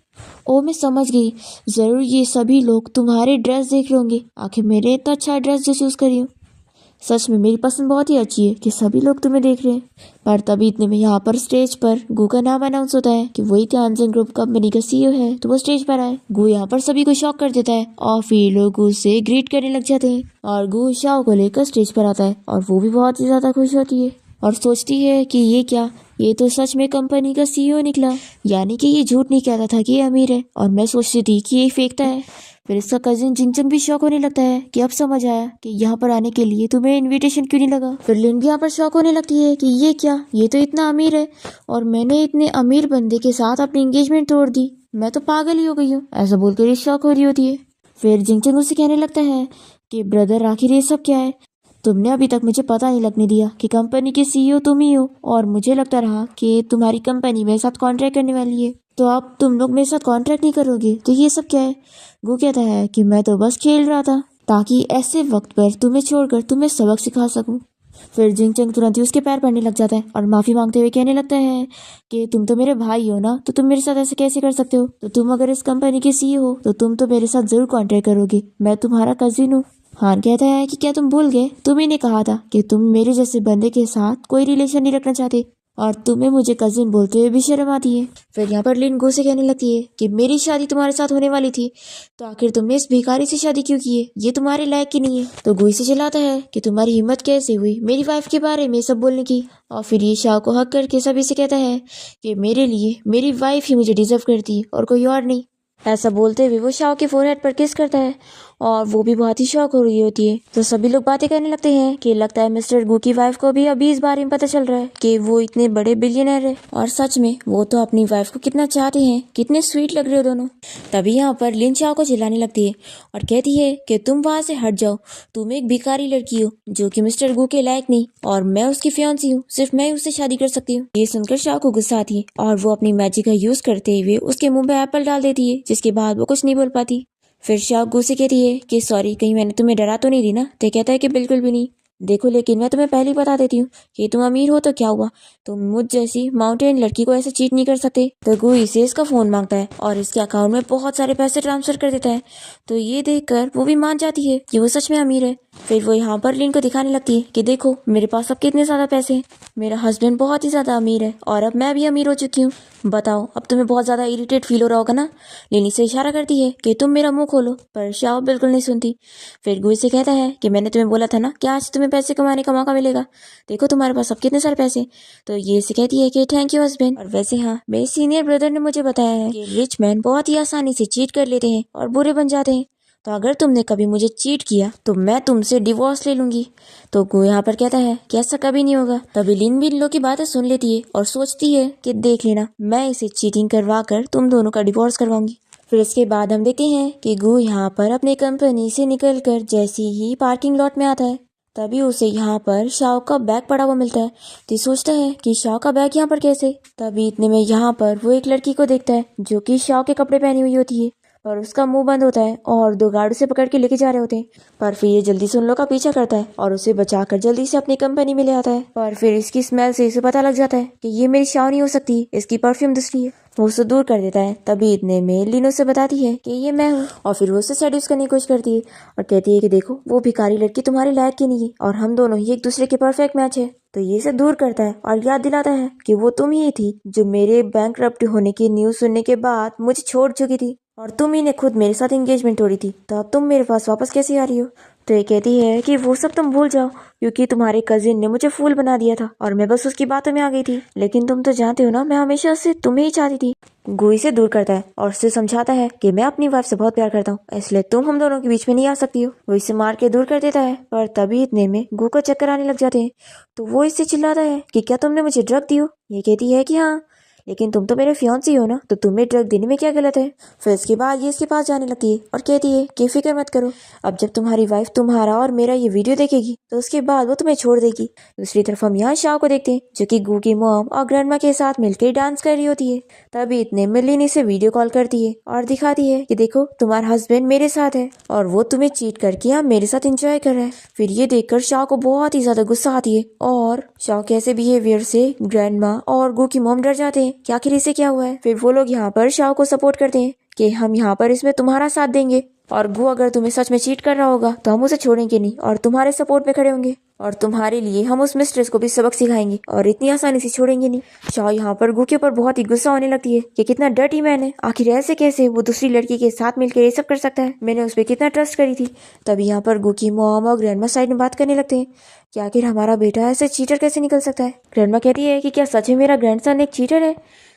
ओ, मैं समझ गई, जरूर ये सभी लोग तुम्हारे ड्रेस देख रहे होंगे, आखिर मेरे इतना अच्छा ड्रेस जो चूज करी हूँ। सच में मेरी पसंद बहुत ही अच्छी है कि सभी लोग तुम्हें देख रहे हैं। पर तभी इतने में यहाँ पर स्टेज पर गू का नाम अनाउंस होता है कि वही त्यानसेन ग्रुप कंपनी का CEO है। तो वो स्टेज पर आए। गू यहाँ पर सभी को शॉक कर देता है और फिर लोग उससे ग्रीट करने लग जाते हैं और गू शाओ को लेकर स्टेज पर आता है और वो भी बहुत ही ज्यादा खुश होती है और सोचती है कि ये क्या, ये तो सच में कंपनी का CEO निकला, यानी कि ये झूठ नहीं कहता था कि ये अमीर है और मैं सोचती थी कि ये फेंकता है। फिर इसका कजिन जिंगचंग भी शॉक होने लगता है कि अब समझ आया कि यहाँ पर आने के लिए तुम्हें इनविटेशन क्यों नहीं लगा। फिर लिन भी यहाँ पर शॉक होने लगती है कि ये क्या, ये तो इतना अमीर है और मैंने इतने अमीर बंदे के साथ अपनी एंगेजमेंट तोड़ दी, मैं तो पागल ही हो गई हूँ, ऐसा बोलकर ये शॉक हो रही होती है। फिर जिंगचंग उससे कहने लगता है कि ब्रदर आखिर ये सब क्या है, तुमने अभी तक मुझे पता नहीं लगने दिया कि कंपनी के CEO तुम ही हो और मुझे लगता रहा कि तुम्हारी कंपनी मेरे साथ कॉन्ट्रैक्ट करने वाली है, तो अब तुम लोग मेरे साथ कॉन्ट्रैक्ट नहीं करोगे, तो ये सब क्या है। वो कहता है कि मैं तो बस खेल रहा था ताकि ऐसे वक्त पर तुम्हें छोड़कर तुम्हें सबक सिखा सकूं। फिर जिंगचंग तुरंत ही उसके पैर पड़ने लग जाता है और माफी मांगते हुए कहने लगता है कि तुम तो मेरे भाई हो ना, तो तुम मेरे साथ ऐसे कैसे कर सकते हो, तो तुम अगर इस कंपनी के CEO हो तो तुम तो मेरे साथ जरूर कॉन्ट्रैक्ट करोगे, मैं तुम्हारा कजिन हूँ। हान कहता है कि क्या तुम भूल गए, तुम ही ने कहा था कि तुम मेरे जैसे बंदे के साथ कोई रिलेशन नहीं रखना चाहते और तुम्हें मुझे कजिन बोलते हुए भी शर्म आती है। फिर यहाँ पर लिन गो से कहने लगती है कि मेरी शादी तुम्हारे साथ होने वाली थी तो आखिर तुमने इस भिखारी से शादी क्यों की है, ये तुम्हारे लायक की नहीं है। तो गुई से चिल्लाता है कि तुम्हारी हिम्मत कैसे हुई मेरी वाइफ के बारे में सब बोलने की। और फिर ये शाह को हक करके सभी से कहता है कि मेरे लिए मेरी वाइफ ही मुझे डिजर्व करती है और कोई और नहीं। ऐसा बोलते हुए वो शाह के फोरहेड पर किस करता है और वो भी बहुत ही शौक हो रही होती है। तो सभी लोग बातें करने लगते हैं कि लगता है मिस्टर गू की वाइफ को भी अभी इस बारे में पता चल रहा है कि वो इतने बड़े बिलियनर है और सच में वो तो अपनी वाइफ को कितना चाहते हैं, कितने स्वीट लग रहे हो दोनों। तभी यहाँ पर लिन शाओ को चिल्लाने लगती है और कहती है कि तुम वहां से हट जाओ, तुम एक भिखारी लड़की हो जो कि मिस्टर गू के लायक नहीं और मैं उसकी फियांसी हूँ, सिर्फ मैं उससे शादी कर सकती हूँ। ये सुनकर शाओ को गुस्सा आती है और वो अपनी मैजिक का यूज करते हुए उसके मुंह में एप्पल डाल देती है, जिसके बाद वो कुछ नहीं बोल पाती। फिर शाह गुस्से कहती है कि सॉरी, कहीं मैंने तुम्हें डरा तो नहीं दी ना। तो कहता है कि बिल्कुल भी नहीं, देखो लेकिन मैं तुम्हें पहले ही बता देती हूँ कि तुम अमीर हो तो क्या हुआ, तुम मुझ जैसी माउंटेन लड़की को ऐसे चीट नहीं कर सकते। तो गुई से इसका फोन मांगता है और इसके अकाउंट में बहुत सारे पैसे ट्रांसफर कर देता है। तो ये देखकर वो भी मान जाती है कि वो सच में अमीर है। फिर वो यहाँ पर लिन को दिखाने लगती है कि देखो मेरे पास अब कितने ज्यादा पैसे हैं, मेरा हस्बैंड बहुत ही ज्यादा अमीर है और अब मैं भी अमीर हो चुकी हूँ। बताओ अब तुम्हें बहुत ज्यादा इरिटेट फील हो रहा होगा ना। लिनी से इशारा करती है कि तुम मेरा मुंह खोलो, पर शाओ बिल्कुल नहीं सुनती। फिर गुई से कहता है कि मैंने तुम्हें बोला था ना कि आज तुम्हें पैसे कमाने का मौका मिलेगा, देखो तुम्हारे पास अब कितने सारे पैसे। तो ये से कहती है कि थैंक यू हस्बैंड, और वैसे हाँ मेरे सीनियर ब्रदर ने मुझे बताया है कि रिच मैन बहुत ही आसानी से चीट कर लेते हैं और बुरे बन जाते हैं, तो अगर तुमने कभी मुझे चीट किया तो मैं तुमसे डिवोर्स ले लूंगी। तो गो यहाँ पर कहता है कि ऐसा कभी नहीं होगा। तभी लिन भी इन लोगों की बातें सुन लेती है और सोचती है कि देख लेना, मैं इसे चीटिंग करवा कर तुम दोनों का डिवोर्स करवाऊंगी। फिर इसके बाद हम देखते हैं कि गो यहाँ पर अपने कंपनी से निकलकर जैसे ही पार्किंग लॉट में आता है तभी उसे यहाँ पर शाओ का बैग पड़ा हुआ मिलता है। तो सोचता है कि शाओ का बैग यहाँ पर कैसे। तभी इतने में यहाँ पर वो एक लड़की को देखता है जो कि शाओ के कपड़े पहनी हुई होती है, पर उसका मुंह बंद होता है और दो गार्ड उसे पकड़ के लेके जा रहे होते हैं। पर फिर ये जल्दी से उन लोग का पीछा करता है और उसे बचाकर जल्दी से अपनी कंपनी में ले आता है। पर फिर इसकी स्मेल से इसे पता लग जाता है कि ये मेरी शाओ नहीं हो सकती, इसकी परफ्यूम दूसरी है। वो उसे दूर कर देता है। तभी इतने में लिन उसे बताती है कि ये मैं हूँ और फिर वो उसे सेड्यूस करने की कोशिश करती है और कहती है कि देखो वो भिखारी लड़की तुम्हारे लायक की नहीं है और हम दोनों ही एक दूसरे के परफेक्ट मैच है। तो ये इसे दूर करता है और याद दिलाता है कि वो तुम ही थी जो मेरे बैंकरप्ट होने की न्यूज सुनने के बाद मुझे छोड़ चुकी थी और तुम ही ने खुद मेरे साथ एंगेजमेंट तोड़ी थी, तो अब तुम मेरे पास वापस कैसे आ रही हो। तो ये कहती है कि वो सब तुम भूल जाओ क्योंकि तुम्हारे कजिन ने मुझे फूल बना दिया था और मैं बस उसकी बातों में आ गई थी, लेकिन तुम तो जानते हो ना मैं हमेशा से तुम्हें ही चाहती थी। गुई से दूर करता है और उससे समझाता है कि मैं अपनी वाइफ से बहुत प्यार करता हूँ, इसलिए तुम हम दोनों के बीच में नहीं आ सकती हो। वो इसे मार के दूर कर देता है। पर तभी इतने में गु को चक्कर आने लग जाते हैं। तो वो इससे चिल्लाता है कि क्या तुमने मुझे ड्रग दी हो। ये कहती है कि हाँ, लेकिन तुम तो मेरे फियांसी हो ना, तो तुम्हें ड्रग देने में क्या गलत है। फिर इसके बाद ये इसके पास जाने लगती है और कहती है कि फिक्र मत करो, अब जब तुम्हारी वाइफ तुम्हारा और मेरा ये वीडियो देखेगी तो उसके बाद वो तुम्हें छोड़ देगी। दूसरी तरफ हम यहाँ शाओ को देखते हैं जो कि गू की मॉम और ग्रैंडमा के साथ मिलकर डांस कर रही होती है। तभी इतने में लिन इसे वीडियो कॉल करती है और दिखाती है कि देखो तुम्हारा हस्बैंड मेरे साथ है और वो तुम्हें चीट करके यहाँ मेरे साथ एंजॉय कर रहा है। फिर ये देखकर शाओ को बहुत ही ज्यादा गुस्सा आती है और शाओ के ऐसे बिहेवियर से ग्रैंडमा और गू की मॉम डर जाते हैं कि आखिर इसे क्या हुआ है। फिर वो लोग यहाँ पर शाओ को सपोर्ट करते हैं कि हम यहाँ पर इसमें तुम्हारा साथ देंगे और गु अगर तुम्हें सच में चीट कर रहा होगा तो हम उसे छोड़ेंगे नहीं और तुम्हारे सपोर्ट में खड़े होंगे और तुम्हारे लिए हम उस मिस्ट्रेस को भी सबक सिखाएंगे और इतनी आसानी से छोड़ेंगे नहीं। शाह यहाँ पर गु के ऊपर बहुत ही गुस्सा होने लगती है कि कितना डर्टी मैन है, आखिर ऐसे कैसे वो दूसरी लड़की के साथ मिलकर ये सब कर सकता है, मैंने उस पर कितना ट्रस्ट करी थी। तभी यहाँ पर गु की मॉम और ग्रैंडमा साइड में बात करने लगते हैं कि आखिर हमारा बेटा ऐसे चीटर कैसे निकल सकता है। ग्रैंडमा कहती है कि क्या सच में मेरा ग्रैंडसन एक चीटर है।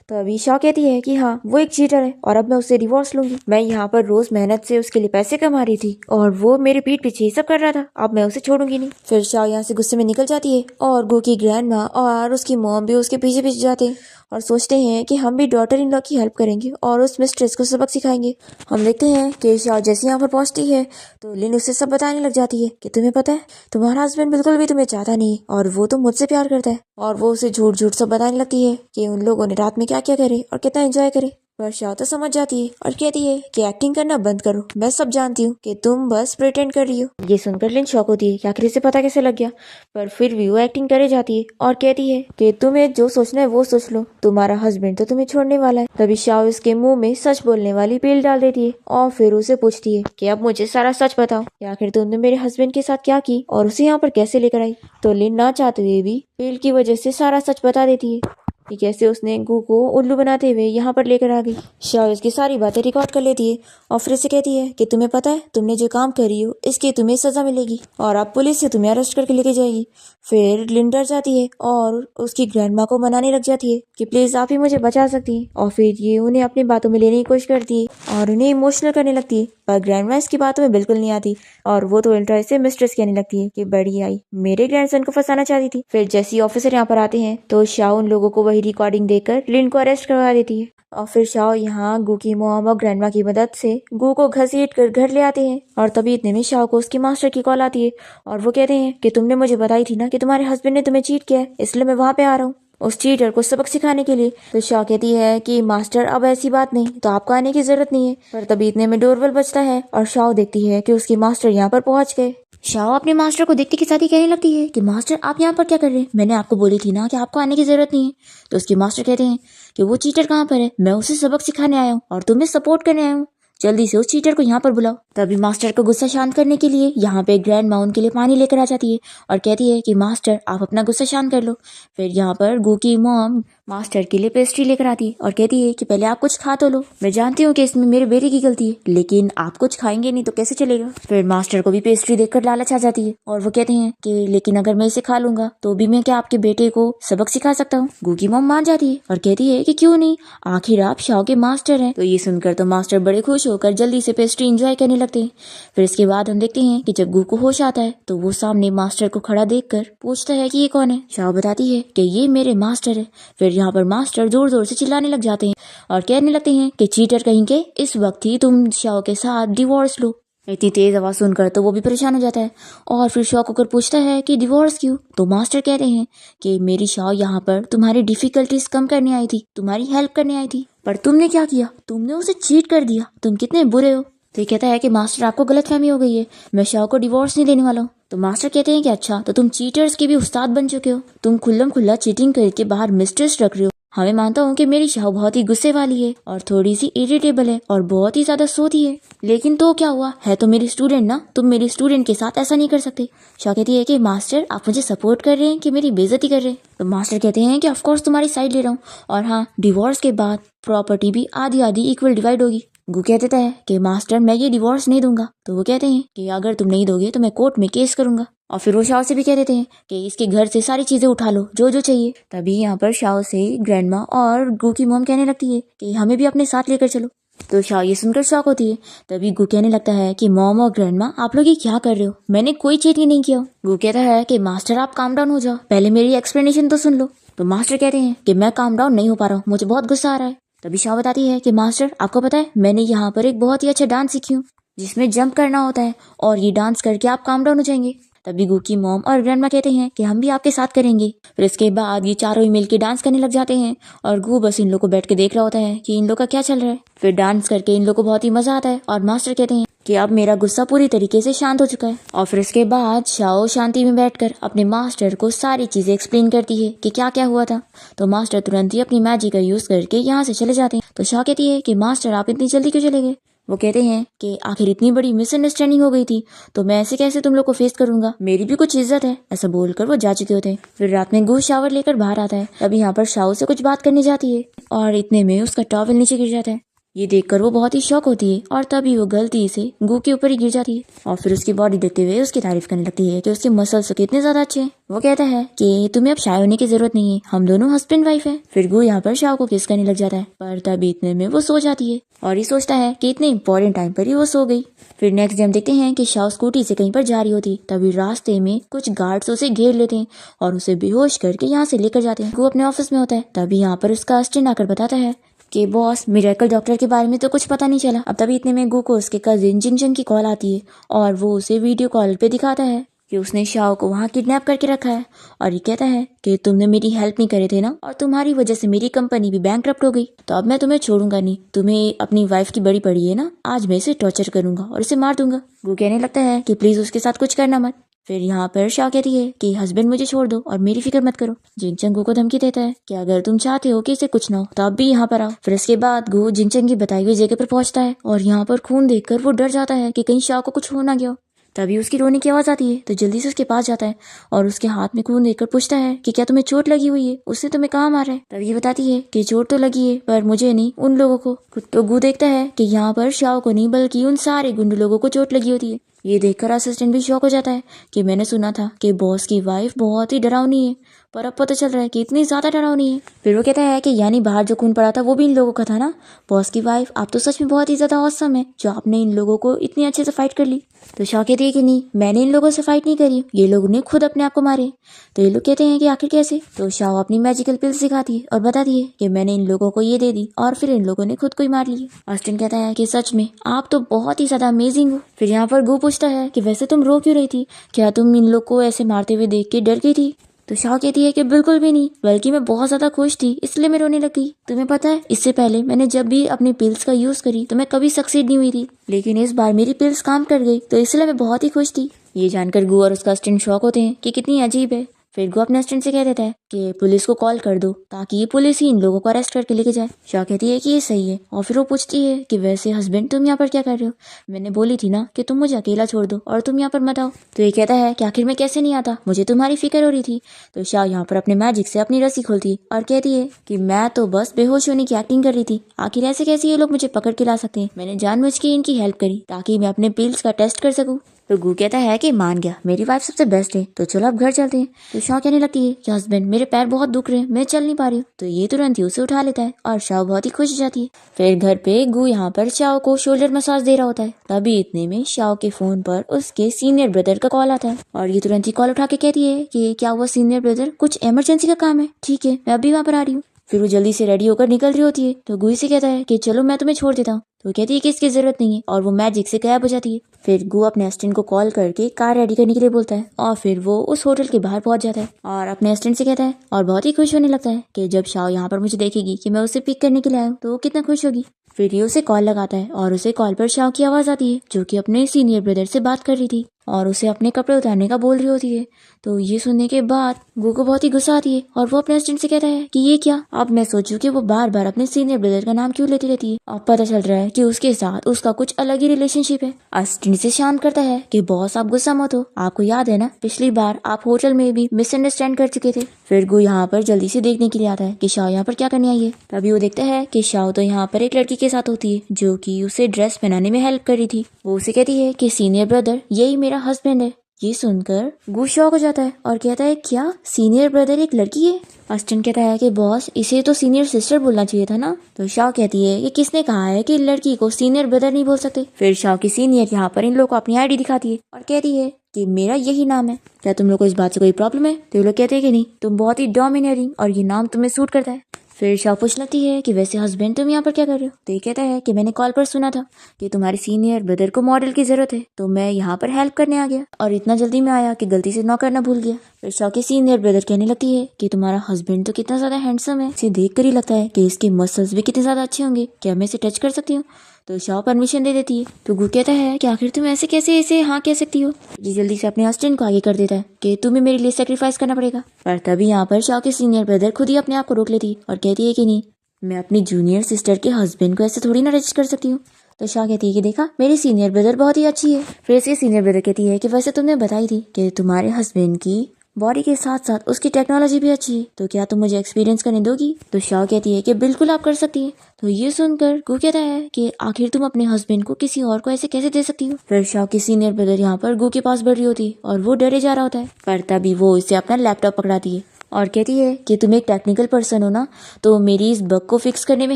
तो अभी शाह कहती है कि हाँ वो एक चीटर है और अब मैं उससे डिवोर्स लूंगी। मैं यहाँ पर रोज मेहनत से उसके लिए पैसे कमा रही थी और वो मेरे पीठ पीछे ये सब कर रहा था, अब मैं उसे छोड़ूंगी नहीं। फिर शाह यहाँ से गुस्से में निकल जाती है और गो की ग्रैंडमा और उसकी मॉम भी उसके पीछे पीछे जाते हैं और सोचते हैं कि हम भी डॉटर इन लॉ की हेल्प करेंगे और उस मिस्ट्रेस को सबक सिखाएंगे। हम देखते हैं कि शाह जैसे यहाँ पर पहुंचती है तो लिन उससे सब बताने लग जाती है कि तुम्हें पता है तुम्हारा हस्बैंड बिल्कुल भी तुम्हें चाहता नहीं और वो तो मुझसे प्यार करता है, और वो उसे झूठ झूठ सब बताने लगती है कि उन लोगों ने रात में क्या क्या करे और कितना एंजॉय करे। पर शाह तो समझ जाती है और कहती है कि एक्टिंग करना बंद करो, मैं सब जानती हूँ कि तुम बस प्रिटेंड कर रही हो। ये सुनकर लिन शॉक होती है कि आखिर इसे पता कैसे लग गया, पर फिर भी वो एक्टिंग करे जाती है और कहती है कि तुम्हें जो सोचना है वो सोच लो, तुम्हारा हस्बैंड तो तुम्हें छोड़ने वाला है। तभी शाह उसके मुंह में सच बोलने वाली पील डाल देती है और फिर उसे पूछती है कि अब मुझे सारा सच बताओ कि आखिर तुमने मेरे हस्बैंड के साथ क्या की और उसे यहाँ पर कैसे लेकर आई। तो लिन ना चाहते हुए भी पील की वजह से सारा सच बता देती है कि कैसे उसने गु को उल्लू बनाते हुए यहाँ पर लेकर आ गई। शाह इसकी सारी बातें रिकॉर्ड कर लेती है और फिर से कहती है कि तुम्हें पता है तुमने जो काम करी हो इसकी तुम्हें सजा मिलेगी और अब पुलिस से तुम्हें अरेस्ट करके लेके जाएगी। फिर लिन डर जाती है और उसकी ग्रैंडमा को मनाने लग जाती है कि प्लीज आप ही मुझे बचा सकती हैं, और फिर ये उन्हें अपनी बातों में लेने की कोशिश करती है और उन्हें इमोशनल करने लगती है। पर ग्रैंडमा इसकी बातों में बिल्कुल नहीं आती और वो तो उल्टा इसे मिस्ट्रेस कहने लगती है कि बड़ी आई मेरे ग्रैंडसन को फंसाना चाहती थी। फिर जैसे ऑफिसर यहाँ पर आते हैं तो शाह उन लोगों को वही रिकॉर्डिंग देकर लिन को अरेस्ट करवा देती है और फिर शाह यहाँ गु की मॉम और ग्रैंडमा की मदद से गु को घसीट कर घर ले आते हैं। और तभी इतने में शाह को उसकी मास्टर की कॉल आती है और वो कहते हैं कि तुमने मुझे बताई थी ना कि तुम्हारे हस्बैंड ने तुम्हें चीट किया है, इसलिए मैं वहाँ पे आ रहा हूँ उस चीटर को सबक सिखाने के लिए। तो शाह कहती है कि मास्टर अब ऐसी बात नहीं, तो आपको आने की जरूरत नहीं है। पर तभी इतने में डोरबेल बजता है और शाह देखती है कि उसकी मास्टर यहाँ पर पहुंच गए। शाह अपने मास्टर को देखते के साथ ही कहने लगती है कि मास्टर आप यहाँ पर क्या कर रहे हैं, मैंने आपको बोली थी ना कि आपको आने की जरूरत नहीं है। तो उसके मास्टर कहते हैं कि वो चीटर कहाँ पर है, मैं उसे सबक सिखाने आया हूँ और तुम्हें सपोर्ट करने आया हूँ, जल्दी से उस चीटर को यहाँ पर बुलाओ। तभी मास्टर को गुस्सा शांत करने के लिए यहाँ पे ग्रैंडमा उनके लिए पानी लेकर आ जाती है और कहती है कि मास्टर आप अपना गुस्सा शांत कर लो। फिर यहाँ पर गु की मॉम मास्टर के लिए पेस्ट्री लेकर आती है और कहती है कि पहले आप कुछ खा तो लो, मैं जानती हूँ कि इसमें मेरे बेटे की गलती है, लेकिन आप कुछ खाएंगे नहीं तो कैसे चलेगा। फिर मास्टर को भी पेस्ट्री देखकर लालच आ जाती है और वो कहते हैं कि लेकिन अगर मैं इसे खा लूंगा तो भी मैं क्या आपके बेटे को सबक सिखा सकता हूँ। गु की मॉम मान जाती है और कहती है कि क्यों नहीं, आखिर आप शाह के मास्टर हैं। तो ये सुनकर तो मास्टर बड़े खुश होकर जल्दी से पेस्ट्री एंजॉय करने लगते हैं। फिर इसके बाद हम देखते हैं कि जब गु को होश आता है तो वो सामने मास्टर को खड़ा देखकर पूछता है कि ये कौन है। शाह बताती है कि ये मेरे मास्टर है। फिर यहाँ पर मास्टर जोर जोर से चिल्लाने लग जाते हैं और कहने लगते हैं कि चीटर कहीं के, इस वक्त ही तुम शाह के साथ डिवोर्स लो। इतनी तेज आवाज सुनकर तो वो भी परेशान हो जाता है और फिर शॉक होकर पूछता है कि डिवोर्स क्यों। तो मास्टर कहते हैं कि मेरी शाह यहाँ पर तुम्हारी डिफिकल्टीज कम करने आई थी, तुम्हारी हेल्प करने आई थी, पर तुमने क्या किया, तुमने उसे चीट कर दिया, तुम कितने बुरे हो। तो ये कहता है कि मास्टर आपको गलतफहमी हो गई है, मैं शाह को डिवोर्स नहीं देने वाला हूँ। तो मास्टर कहते हैं कि अच्छा तो तुम चीटर्स के भी उस्ताद बन चुके हो, तुम खुल्लम खुल्ला चीटिंग करके बाहर मिस्ट्रेस रख रहे हो। हाँ मैं मानता हूँ कि मेरी शाह बहुत ही गुस्से वाली है और थोड़ी सी इरिटेबल है और बहुत ही ज्यादा सोती है, लेकिन तो क्या हुआ, है तो मेरी स्टूडेंट ना, तुम मेरी स्टूडेंट के साथ ऐसा नहीं कर सकते। शाह कहती है कि मास्टर आप मुझे सपोर्ट कर रहे हैं कि मेरी बेइज्जती कर रहे हैं। तो मास्टर कहते हैं कि ऑफकोर्स तुम्हारी साइड ले रहा हूँ और हाँ डिवोर्स के बाद प्रॉपर्टी भी आधी आधी इक्वल डिवाइड होगी। गु कह देता है कि मास्टर मैं ये डिवोर्स नहीं दूंगा। तो वो कहते हैं कि अगर तुम नहीं दोगे तो मैं कोर्ट में केस करूंगा। और फिर वो शाह से भी कह देते हैं कि इसके घर से सारी चीजें उठा लो जो जो चाहिए। तभी यहाँ पर शाह से ग्रैंडमा और गु की मॉम कहने लगती है कि हमें भी अपने साथ लेकर चलो। तो शाह ये सुनकर शॉक होती है। तभी गु कहने लगता है कि मॉम और ग्रैंडमा आप लोग ये क्या कर रहे हो, मैंने कोई चीटिंग नहीं किया। गु कहता है कि मास्टर आप काम डाउन हो जाओ, पहले मेरी एक्सप्लेनेशन तो सुन लो। तो मास्टर कहते हैं कि मैं काम डाउन नहीं हो पा रहा हूँ, मुझे बहुत गुस्सा आ रहा है। तभी शाह बताती है कि मास्टर आपको पता है मैंने यहाँ पर एक बहुत ही अच्छा डांस सीखी हूँ जिसमें जंप करना होता है और ये डांस करके आप काम डाउन हो जाएंगे। तभी गू की मॉम और ग्रैंडमा कहते हैं कि हम भी आपके साथ करेंगे। फिर इसके बाद ये चारों ही मिलकर डांस करने लग जाते हैं और गू बस इन लोग को बैठ के देख रहा होता है कि इन लोग का क्या चल रहा है। फिर डांस करके इन लोग को बहुत ही मजा आता है और मास्टर कहते हैं कि अब मेरा गुस्सा पूरी तरीके से शांत हो चुका है। और फिर इसके बाद शाओ शांति में बैठकर अपने मास्टर को सारी चीजें एक्सप्लेन करती है कि क्या क्या हुआ था। तो मास्टर तुरंत ही अपनी मैजिक का यूज करके यहाँ से चले जाते हैं। तो शाओ कहती है कि मास्टर आप इतनी जल्दी क्यों चले गए। वो कहते हैं कि आखिर इतनी बड़ी मिसअंडरस्टैंडिंग हो गई थी तो मैं ऐसे कैसे तुम लोग को फेस करूंगा, मेरी भी कुछ इज्जत है। ऐसा बोलकर वो जा चुके होते हैं। फिर रात में गू शावर लेकर बाहर आता है। तभी यहाँ पर शाओ से कुछ बात करने जाती है और इतने में उसका टॉवल नीचे गिर जाता है। ये देखकर वो बहुत ही शॉक होती है और तभी वो गलती से गू के ऊपर ही गिर जाती है और फिर उसकी बॉडी देखते हुए उसकी तारीफ करने लगती है कि उसके मसल्स कितने ज्यादा अच्छे हैं। वो कहता है कि तुम्हें अब शाय होने की जरूरत नहीं है, हम दोनों हस्बैंड वाइफ हैं। फिर गू यहाँ पर शाव को किस करने लग जाता है पर तभी इतने में वो सो जाती है और ये सोचता है कि इतने इंपॉर्टेंट टाइम पर ही वो सो गई। फिर नेक्स्ट डे हम देखते हैं कि शाव स्कूटी से कहीं पर जा रही होती, तभी रास्ते में कुछ गार्ड्स उसे घेर लेते हैं और उसे बेहोश करके यहाँ से लेकर जाते हैं। गू अपने ऑफिस में होता है। तभी यहाँ पर उसका असिस्टेंट आकर बताता है कि बॉस मिरेकल डॉक्टर के बारे में तो कुछ पता नहीं चला। अब तभी इतने में गू को उसके कजिन जिनचंग की कॉल आती है और वो उसे वीडियो कॉल पे दिखाता है कि उसने शाओ को वहाँ किडनैप करके रखा है और ये कहता है कि तुमने मेरी हेल्प नहीं करे थे ना और तुम्हारी वजह से मेरी कंपनी भी बैंकरप्ट हो गई, तो अब मैं तुम्हें छोड़ूंगा नहीं। तुम्हें अपनी वाइफ की बड़ी पड़ी है ना, आज मैं इसे टॉर्चर करूंगा और इसे मार दूंगा। गू कहने लगता है कि प्लीज उसके साथ कुछ करना मत। फिर यहाँ पर शाओ कहती है कि हस्बैंड मुझे छोड़ दो और मेरी फिक्र मत करो। जिनचंग गू को धमकी देता है कि अगर तुम चाहते हो कि इसे कुछ ना हो तो अब भी यहाँ पर आओ। फिर इसके बाद गू जिनचंग की बताई हुई जगह पर पहुंचता है और यहाँ पर खून देखकर वो डर जाता है कि कहीं शाओ को कुछ हो ना गया। तभी उसकी रोने की आवाज आती है तो जल्दी से उसके पास जाता है और उसके हाथ में खून देखकर पूछता है कि क्या तुम्हें चोट लगी हुई है, उसने तुम्हें कहाँ मारा है। तभी ये बताती है कि चोट तो लगी है पर मुझे नहीं, उन लोगों को। तो गू देखता है कि यहाँ पर शाओ को नहीं बल्कि उन सारे गुंडे लोगों को चोट लगी होती है। ये देखकर असिस्टेंट भी शॉक हो जाता है कि मैंने सुना था कि बॉस की वाइफ बहुत ही डरावनी है पर अब पता चल रहा है कि इतनी ज्यादा डरावनी है। फिर वो कहता है कि यानी बाहर जो खून पड़ा था वो भी इन लोगों का था ना। बॉस की वाइफ आप तो सच में बहुत ही ज्यादा औसम है जो आपने इन लोगों को इतनी अच्छे से फाइट कर ली। तो शाह कहती है कि नहीं, मैंने इन लोगों से फाइट नहीं करी, ये लोगों ने खुद अपने आप को मारे। तो ये लोग कहते हैं कि आखिर कैसे। तो शाह अपनी मैजिकल पिल्स दिखाती है और बताती है कि मैंने इन लोगों को ये दे दी और फिर इन लोगों ने खुद को ही मार लिया। ऑस्टिन कहता है कि सच में आप तो बहुत ही ज्यादा अमेजिंग हो। फिर यहाँ पर गू पूछता है कि वैसे तुम रो क्यों रही थी, क्या तुम इन लोग को ऐसे मारते हुए देख के डर गई थी। तो शाह कहती है कि बिल्कुल भी नहीं, बल्कि मैं बहुत ज्यादा खुश थी इसलिए मैं रोने लग गई। तुम्हें पता है इससे पहले मैंने जब भी अपनी पिल्स का यूज करी तो मैं कभी सक्सीड नहीं हुई थी, लेकिन इस बार मेरी पिल्स काम कर गई तो इसलिए मैं बहुत ही खुश थी। ये जानकर गू और उसका असिस्टेंट शॉक होते हैं कि कितनी अजीब है। फिर गो अपने असिस्टेंट से कह देता है कि पुलिस को कॉल कर दो ताकि ये पुलिस ही इन लोगों को अरेस्ट करके लेके जाए। शाह कहती है कि ये सही है और फिर वो पूछती है कि वैसे हस्बैंड तुम यहाँ पर क्या कर रहे हो, मैंने बोली थी ना कि तुम मुझे अकेला छोड़ दो और तुम यहाँ पर मत आओ। तो ये कहता है कि आखिर मैं कैसे नहीं आता, मुझे तुम्हारी फिक्र हो रही थी। तो शाह यहाँ पर अपने मैजिक से अपनी रस्सी खोलती और कहती है कि मैं तो बस बेहोश होने की एक्टिंग कर रही थी, आखिर ऐसे कैसे ये लोग मुझे पकड़ के ला सकते हैं, मैंने जानबूझ के इनकी हेल्प करी ताकि मैं अपने पिल्स का टेस्ट कर सकूं। तो गू कहता है कि मान गया, मेरी वाइफ सबसे बेस्ट है, तो चलो अब घर चलते हैं। तो शाह कहने लगती है कि हस्बैंड मेरे पैर बहुत दुख रहे हैं, मैं चल नहीं पा रही हूँ। तो ये तुरंत ही उसे उठा लेता है और शाह बहुत ही खुश हो जाती है। फिर घर पे गू यहाँ पर शाह को शोल्डर मसाज दे रहा होता है। तभी इतने में शाह के फोन पर उसके सीनियर ब्रदर का कॉल आता है और ये तुरंत ही कॉल उठा के कहती है कि क्या हुआ सीनियर ब्रदर, कुछ इमरजेंसी का काम है, ठीक है मैं अभी वहाँ पर आ रही हूँ। फिर वो जल्दी से रेडी होकर निकल रही होती है तो गू से कहता है कि चलो मैं तुम्हें छोड़ देता हूँ। तो कहती है कि इसकी जरूरत नहीं है और वो मैजिक से गायब हो जाती है। फिर गू अपने असिस्टेंट को कॉल करके कार रेडी करने के लिए बोलता है और फिर वो उस होटल के बाहर पहुंच जाता है और अपने असिस्टेंट से कहता है और बहुत ही खुश होने लगता है कि जब शाह यहाँ पर मुझे देखेगी कि मैं उसे पिक करने के लिए आया हूँ तो वो कितना खुश होगी। फिर ये उसे कॉल लगाता है और उसे कॉल पर शाह की आवाज आती है जो कि अपने सीनियर ब्रदर से बात कर रही थी और उसे अपने कपड़े उतारने का बोल रही होती है। तो ये सुनने के बाद गू को बहुत ही गुस्सा आती है और वो अपने असिस्टेंट से कहता है कि ये क्या। अब मैं सोचूं कि वो बार बार अपने सीनियर ब्रदर का नाम क्यों लेती रहती है। अब पता चल रहा है कि उसके साथ उसका कुछ अलग ही रिलेशनशिप है। असिस्टेंट से शांत करता है कि बॉस आप गुस्सा मत हो, आपको याद है ना पिछली बार आप होटल में भी मिसअंडरस्टैंड कर चुके थे। फिर गू यहाँ पर जल्दी से देखने के लिए आता है कि शाह यहाँ पर क्या करने आई है। तभी वो देखता है कि शाह तो यहाँ पर एक लड़की के साथ होती है जो कि उसे ड्रेस पहनाने में हेल्प कर रही थी। वो उसे कहती है कि सीनियर ब्रदर यही मेरा हस्बैंड है। ये सुनकर गू शॉक हो जाता है और कहता है क्या सीनियर ब्रदर एक लड़की है। असिस्टेंट कहता है कि बॉस इसे तो सीनियर सिस्टर बोलना चाहिए था ना। तो शाह कहती है कि किसने कहा है कि लड़की को सीनियर ब्रदर नहीं बोल सकते। फिर शाह की सीनियर यहाँ पर इन लोगों को अपनी आईडी दिखाती है और कहती है कि मेरा यही नाम है, क्या तुम लोग को इस बात से कोई प्रॉब्लम है। तो ये लोग कहते हैं कि नहीं, तुम बहुत ही डोमिनेटिंग और ये नाम तुम्हें सूट करता है। फिर शाओ पूछ लगती है कि वैसे हस्बैंड तुम यहाँ पर क्या कर रहे हो। तो ये कहता है कि मैंने कॉल पर सुना था कि तुम्हारे सीनियर ब्रदर को मॉडल की जरूरत है, तो मैं यहाँ पर हेल्प करने आ गया और इतना जल्दी में आया कि गलती से नॉक करना भूल गया। फिर शाओ के सीनियर ब्रदर कहने लगती है कि तुम्हारा हस्बैंड तो कितना ज्यादा हैंडसम है, इसे देख कर ही लगता है कि इसके मसल्स भी कितने ज्यादा अच्छे होंगे, क्या मैं इसे टच कर सकती हूँ। तो शाओ परमिशन दे देती है। तो गू कहता है कि आखिर तुम ऐसे कैसे इसे हाँ कह सकती हो। ये जल्दी से अपने असिस्टेंट को आगे कर देता है कि तुम्हें मेरे लिए सेक्रीफाइस करना पड़ेगा। पर तभी यहाँ पर शाओ के सीनियर ब्रदर खुद ही अपने आप को रोक लेती और कहती है कि नहीं, मैं अपनी जूनियर सिस्टर के हस्बैंड को ऐसे थोड़ी ना रजिस्ट कर सकती हूँ। तो शाह कहती है कि देखा, मेरी सीनियर ब्रदर बहुत ही अच्छी है। फिर इसके सीनियर ब्रदर कहती है कि वैसे तुमने बताई थी कि तुम्हारे हस्बैंड की बॉडी के साथ साथ उसकी टेक्नोलॉजी भी अच्छी है, तो क्या तुम मुझे एक्सपीरियंस करने दोगी। तो शाह कहती है कि बिल्कुल आप कर सकती है। तो ये सुनकर गू कहता है कि आखिर तुम अपने हस्बैंड को किसी और को ऐसे कैसे दे सकती हो। फिर शाह की सीनियर ब्रदर यहाँ पर गू के पास बढ़ रही होती है और वो डरे जा रहा होता है, पर तभी वो इसे अपना लैपटॉप पकड़ाती है और कहती है कि तुम एक टेक्निकल पर्सन हो ना, तो मेरी इस बग को फिक्स करने में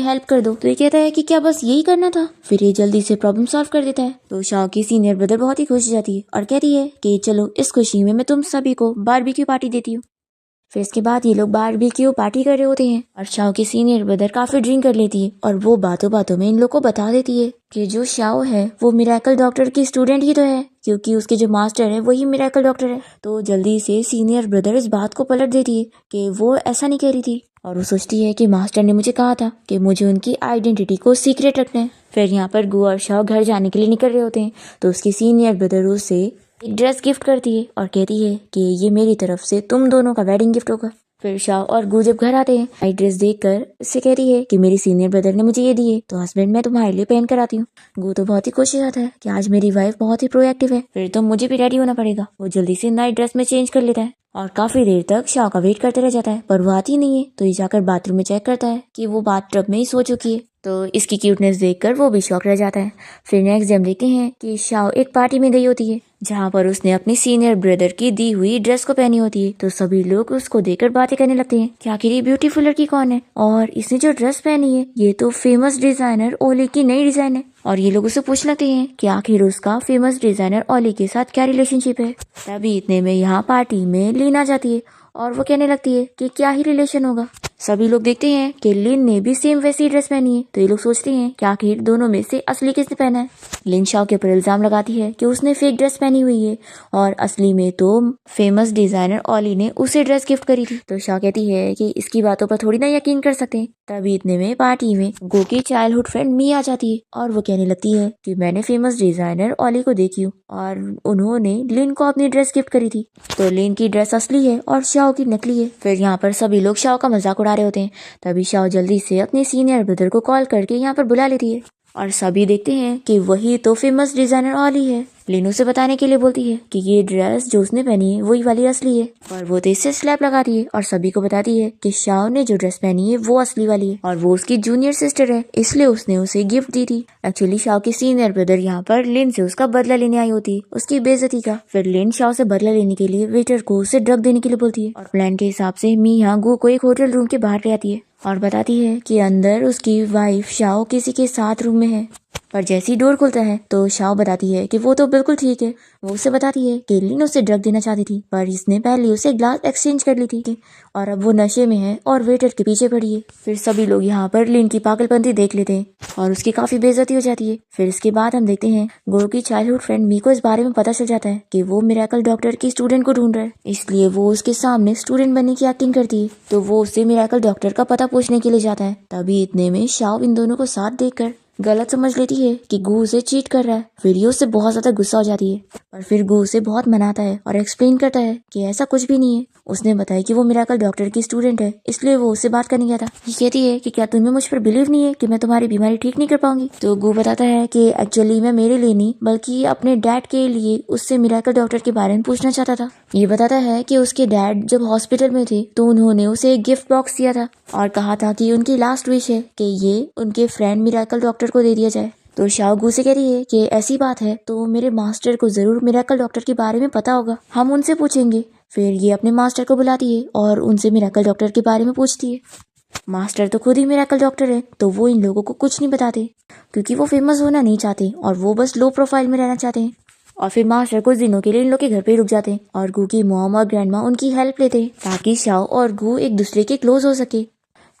हेल्प कर दो। तो ये कहता है कि क्या बस यही करना था। फिर ये जल्दी से प्रॉब्लम सॉल्व कर देता है। तो शाह की सीनियर ब्रदर बहुत ही खुश हो जाती है और कहती है कि चलो इस खुशी में मैं तुम सभी को बारबेक्यू पार्टी देती हूँ। फिर इसके बाद ये लोग बारबेक्यू पार्टी कर रहे होते हैं और शाओ की सीनियर ब्रदर काफी ड्रिंक कर लेती है और वो बातों बातों में इन लोग को बता देती है कि जो शाओ है वो मिरेकल डॉक्टर की स्टूडेंट ही तो है, क्योंकि उसके जो मास्टर है वही मिरेकल डॉक्टर है। तो जल्दी से सीनियर ब्रदर इस बात को पलट देती है कि वो ऐसा नहीं कह रही थी और वो सोचती है कि मास्टर ने मुझे कहा था कि मुझे उनकी आइडेंटिटी को सीक्रेट रखना है। फिर यहाँ पर गु और शाओ घर जाने के लिए निकल रहे होते हैं तो उसकी सीनियर ब्रदर उसे एक ड्रेस गिफ्ट करती है और कहती है कि ये मेरी तरफ से तुम दोनों का वेडिंग गिफ्ट होगा। फिर शाओ और गू जब घर आते हैं, नई ड्रेस देखकर इससे कहती है कि मेरी सीनियर ब्रदर ने मुझे ये दी है, तो हस्बैंड मैं तुम्हारे लिए पहन कर आती हूँ। गू तो बहुत ही खुश हो जाता है कि आज मेरी वाइफ बहुत ही प्रोएक्टिव है, फिर तो मुझे भी रेडी होना पड़ेगा। वो जल्दी से नई ड्रेस में चेंज कर लेता है और काफी देर तक शाओ का वेट करते रह जाता है, पर वो आती नहीं है। तो ये जाकर बाथरूम में चेक करता है कि वो बाथटब में ही सो चुकी है। तो इसकी क्यूटनेस देखकर वो भी शॉक रह जाता है। फिर नेक्स्ट डे हम देखते हैं कि शाओ एक पार्टी में गई होती है जहाँ पर उसने अपनी सीनियर ब्रदर की दी हुई ड्रेस को पहनी होती है। तो सभी लोग उसको देखकर बातें करने लगते हैं कि आखिर ये ब्यूटीफुल लड़की कौन है और इसने जो ड्रेस पहनी है ये तो फेमस डिजाइनर ओली की नई डिजाइन है। और ये लोग उससे पूछ लगते हैं कि आखिर उसका फेमस डिजाइनर ओली के साथ क्या रिलेशनशिप है। तभी इतने में यहाँ पार्टी में लीन आ जाती है और वो कहने लगती है कि क्या ही रिलेशन होगा। सभी लोग देखते हैं कि लिन ने भी सेम वैसी ड्रेस पहनी है। तो ये लोग सोचते हैं कि आखिर दोनों में से असली किसने पहना है। लिन शाओ के ऊपर इल्जाम लगाती है कि उसने फेक ड्रेस पहनी हुई है और असली में तो फेमस डिजाइनर ओली ने उसे ड्रेस गिफ्ट करी थी। तो शाओ कहती है कि इसकी बातों पर थोड़ी ना यकीन कर सकते। तभी इतने में पार्टी में गो की चाइल्डहुड फ्रेंड मी आ जाती है और वो कहने लगती है कि मैंने फेमस डिजाइनर ओली को देखी हूँ और उन्होंने लिन को अपनी ड्रेस गिफ्ट करी थी। तो लिन की ड्रेस असली है और शाओ की नकली है। फिर यहाँ पर सभी लोग शाओ का मजाक उड़ा रहे होते हैं। तभी शाओ जल्दी से अपने सीनियर ब्रदर को कॉल करके यहाँ पर बुला लेती है और सभी देखते हैं कि वही तो फेमस डिजाइनर ओली है। लिन उसे बताने के लिए बोलती है कि ये ड्रेस जो उसने पहनी है वही वाली असली है, और वो तेज से स्लैप लगाती है और सभी को बताती है कि शाओ ने जो ड्रेस पहनी है वो असली वाली है और वो उसकी जूनियर सिस्टर है, इसलिए उसने उसे गिफ्ट दी थी। एक्चुअली शाओ की सीनियर ब्रदर यहाँ पर लिन से उसका बदला लेने आई होती है, उसकी बेइज्जती का। फिर लिन शाओ से बदला लेने के लिए वेटर को उसे ड्रग देने के लिए बोलती है और प्लान के हिसाब से मी यहाँ गू को एक होटल रूम के बाहर ले आती है और बताती है कि अंदर उसकी वाइफ शाओ किसी के साथ रूम में है। पर जैसे ही डोर खुलता है तो शाओ बताती है कि वो तो बिल्कुल ठीक है। वो उसे बताती है कि लिन उसे ड्रग देना चाहती थी पर इसने पहले उसे ग्लास एक्सचेंज कर ली थी और अब वो नशे में है और वेटर के पीछे पड़ी है। फिर सभी लोग यहाँ पर लिन की पागलपंती देख लेते हैं और उसकी काफी बेइज्जती हो जाती है। फिर इसके बाद हम देखते हैं गो की चाइल्डहुड फ्रेंड मी को इस बारे में पता चल जाता है कि वो मिरेकल डॉक्टर की स्टूडेंट को ढूंढ रहा है, इसलिए वो उसके सामने स्टूडेंट बनने की एक्टिंग करती है। तो वो उससे मिरेकल डॉक्टर का पता पूछने के लिए जाता है। तभी इतने में शाओ इन दोनों को साथ देखकर गलत समझ लेती है कि गू उसे चीट कर रहा है। फिर ये उससे बहुत ज्यादा गुस्सा हो जाती है पर फिर गू उसे बहुत मनाता है और एक्सप्लेन करता है कि ऐसा कुछ भी नहीं है। उसने बताया कि वो मिरेकल डॉक्टर की स्टूडेंट है, इसलिए वो उससे बात करने गया था। ये कहती है कि क्या तुम्हें मुझ पर बिलीव नहीं है कि मैं तुम्हारी बीमारी ठीक नहीं कर पाऊंगी। तो गू बताता है कि एक्चुअली मैं मेरे लिए नहीं बल्कि अपने डैड के लिए उससे मिरेकल डॉक्टर के बारे में पूछना चाहता था। ये बताता है कि उसके डैड जब हॉस्पिटल में थे तो उन्होंने उसे एक गिफ्ट बॉक्स दिया था और कहा था कि उनकी लास्ट विश है कि ये उनके फ्रेंड मिरेकल डॉक्टर को दे दिया जाए। तो शाओ गू से कह रही है कि ऐसी बात है तो मेरे मास्टर को जरूर मिरेकल डॉक्टर के बारे में पता होगा, हम उनसे पूछेंगे। फिर ये अपने मास्टर को बुलाती है और उनसे मिरेकल डॉक्टर के बारे में पूछती है। मास्टर तो खुद ही मिरेकल डॉक्टर है तो वो इन लोगों को कुछ नहीं बताते क्योंकि वो फेमस होना नहीं चाहते और वो बस लो प्रोफाइल में रहना चाहते हैं। और फिर मास्टर कुछ दिनों के लिए इन लोग के घर पे रुक जाते हैं और गू की मॉम और ग्रैंडमा उनकी हेल्प लेते हैं ताकि शाओ और गू एक दूसरे के क्लोज हो सके।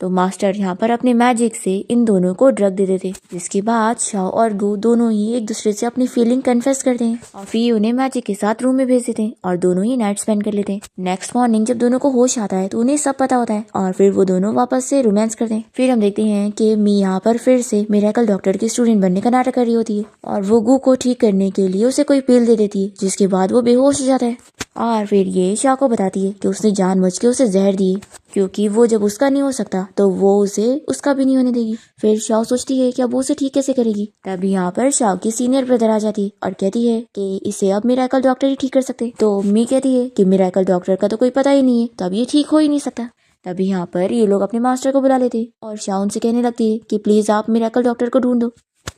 तो मास्टर यहाँ पर अपने मैजिक से इन दोनों को ड्रग दे देते, जिसके बाद शाओ और गु दोनों ही एक दूसरे से अपनी फीलिंग कन्फेस करते हैं और फिर उन्हें मैजिक के साथ रूम में भेज देते हैं और दोनों ही नाइट स्पेंड कर लेते हैं। नेक्स्ट मॉर्निंग जब दोनों को होश आता है तो उन्हें सब पता होता है और फिर वो दोनों वापस से रोमांस करते हैं। फिर हम देखते हैं कि मी यहाँ पर फिर से मिरेकल डॉक्टर की स्टूडेंट बनने का नाटक कर रही होती है और वो गु को ठीक करने के लिए उसे कोई पिल दे देती है, जिसके बाद वो बेहोश हो जाता है और फिर ये शाओ को बताती है कि उसने जानबूझ के उसे जहर दिए, क्योंकि वो जब उसका नहीं हो सकता तो वो उसे उसका भी नहीं होने देगी। फिर शाओ सोचती है कि अब वो उसे ठीक कैसे करेगी। तभी यहाँ पर शाओ की सीनियर ब्रदर आ जाती है और कहती है कि इसे अब मिरेकल डॉक्टर ही ठीक कर सकते। तो मी कहती है कि मिरेकल डॉक्टर का तो कोई पता ही नहीं है, तो अब ये ठीक हो ही नहीं सकता। तभी यहाँ पर ये लोग अपने मास्टर को बुला लेते और शाओ उनसे कहने लगती है कि प्लीज आप मिरेकल डॉक्टर को ढूंढ दो।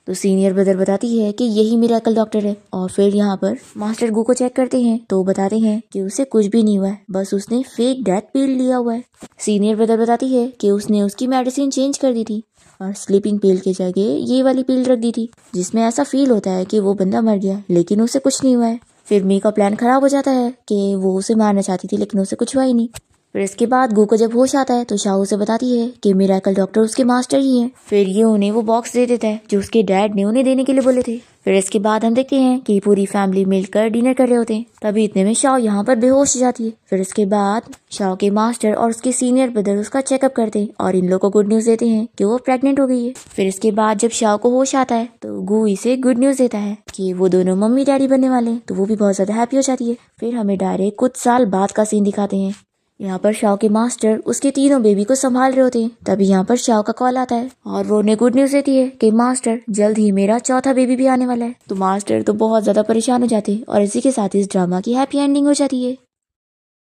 तो सीनियर ब्रदर बताती है कि यही मिरेकल डॉक्टर है और फिर यहाँ पर मास्टर गु को चेक करते हैं तो बताते हैं कि उसे कुछ भी नहीं हुआ है, बस उसने फेक डेथ पिल लिया हुआ है। सीनियर ब्रदर बताती है कि उसने उसकी मेडिसिन चेंज कर दी थी और स्लीपिंग पिल की जगह ये वाली पिल रख दी थी, जिसमें ऐसा फील होता है कि वो बंदा मर गया लेकिन उसे कुछ नहीं हुआ है। फिर मी का प्लान खराब हो जाता है कि वो उसे मारना चाहती थी लेकिन उसे कुछ हुआ ही नहीं। फिर इसके बाद गु को जब होश आता है तो शाओ उसे बताती है कि मिरेकल डॉक्टर उसके मास्टर ही हैं। फिर ये उन्हें वो बॉक्स दे देता है जो उसके डैड ने उन्हें देने के लिए बोले थे। फिर इसके बाद हम देखते हैं कि पूरी फैमिली मिलकर डिनर कर रहे होते हैं। तभी इतने में शाओ यहाँ पर बेहोश हो जाती है। फिर इसके बाद शाओ के मास्टर और उसके सीनियर ब्रदर उसका चेकअप करते हैं और इन लोगों को गुड न्यूज देते हैं कि वो प्रेग्नेंट हो गई है। फिर इसके बाद जब शाओ को होश आता है तो गु इसे गुड न्यूज देता है कि वो दोनों मम्मी डैडी बनने वाले हैं, तो वो भी बहुत ज्यादा हैप्पी हो जाती है। फिर हमें डायरेक्ट कुछ साल बाद का सीन दिखाते हैं। यहाँ पर शाओ के मास्टर उसके तीनों बेबी को संभाल रहे होते हैं। तभी यहाँ पर शाओ का कॉल आता है और वो उन्हें गुड न्यूज देती है कि मास्टर जल्द ही मेरा चौथा बेबी भी आने वाला है। तो मास्टर तो बहुत ज्यादा परेशान हो जाते हैं और इसी के साथ इस ड्रामा की हैप्पी एंडिंग हो जाती है।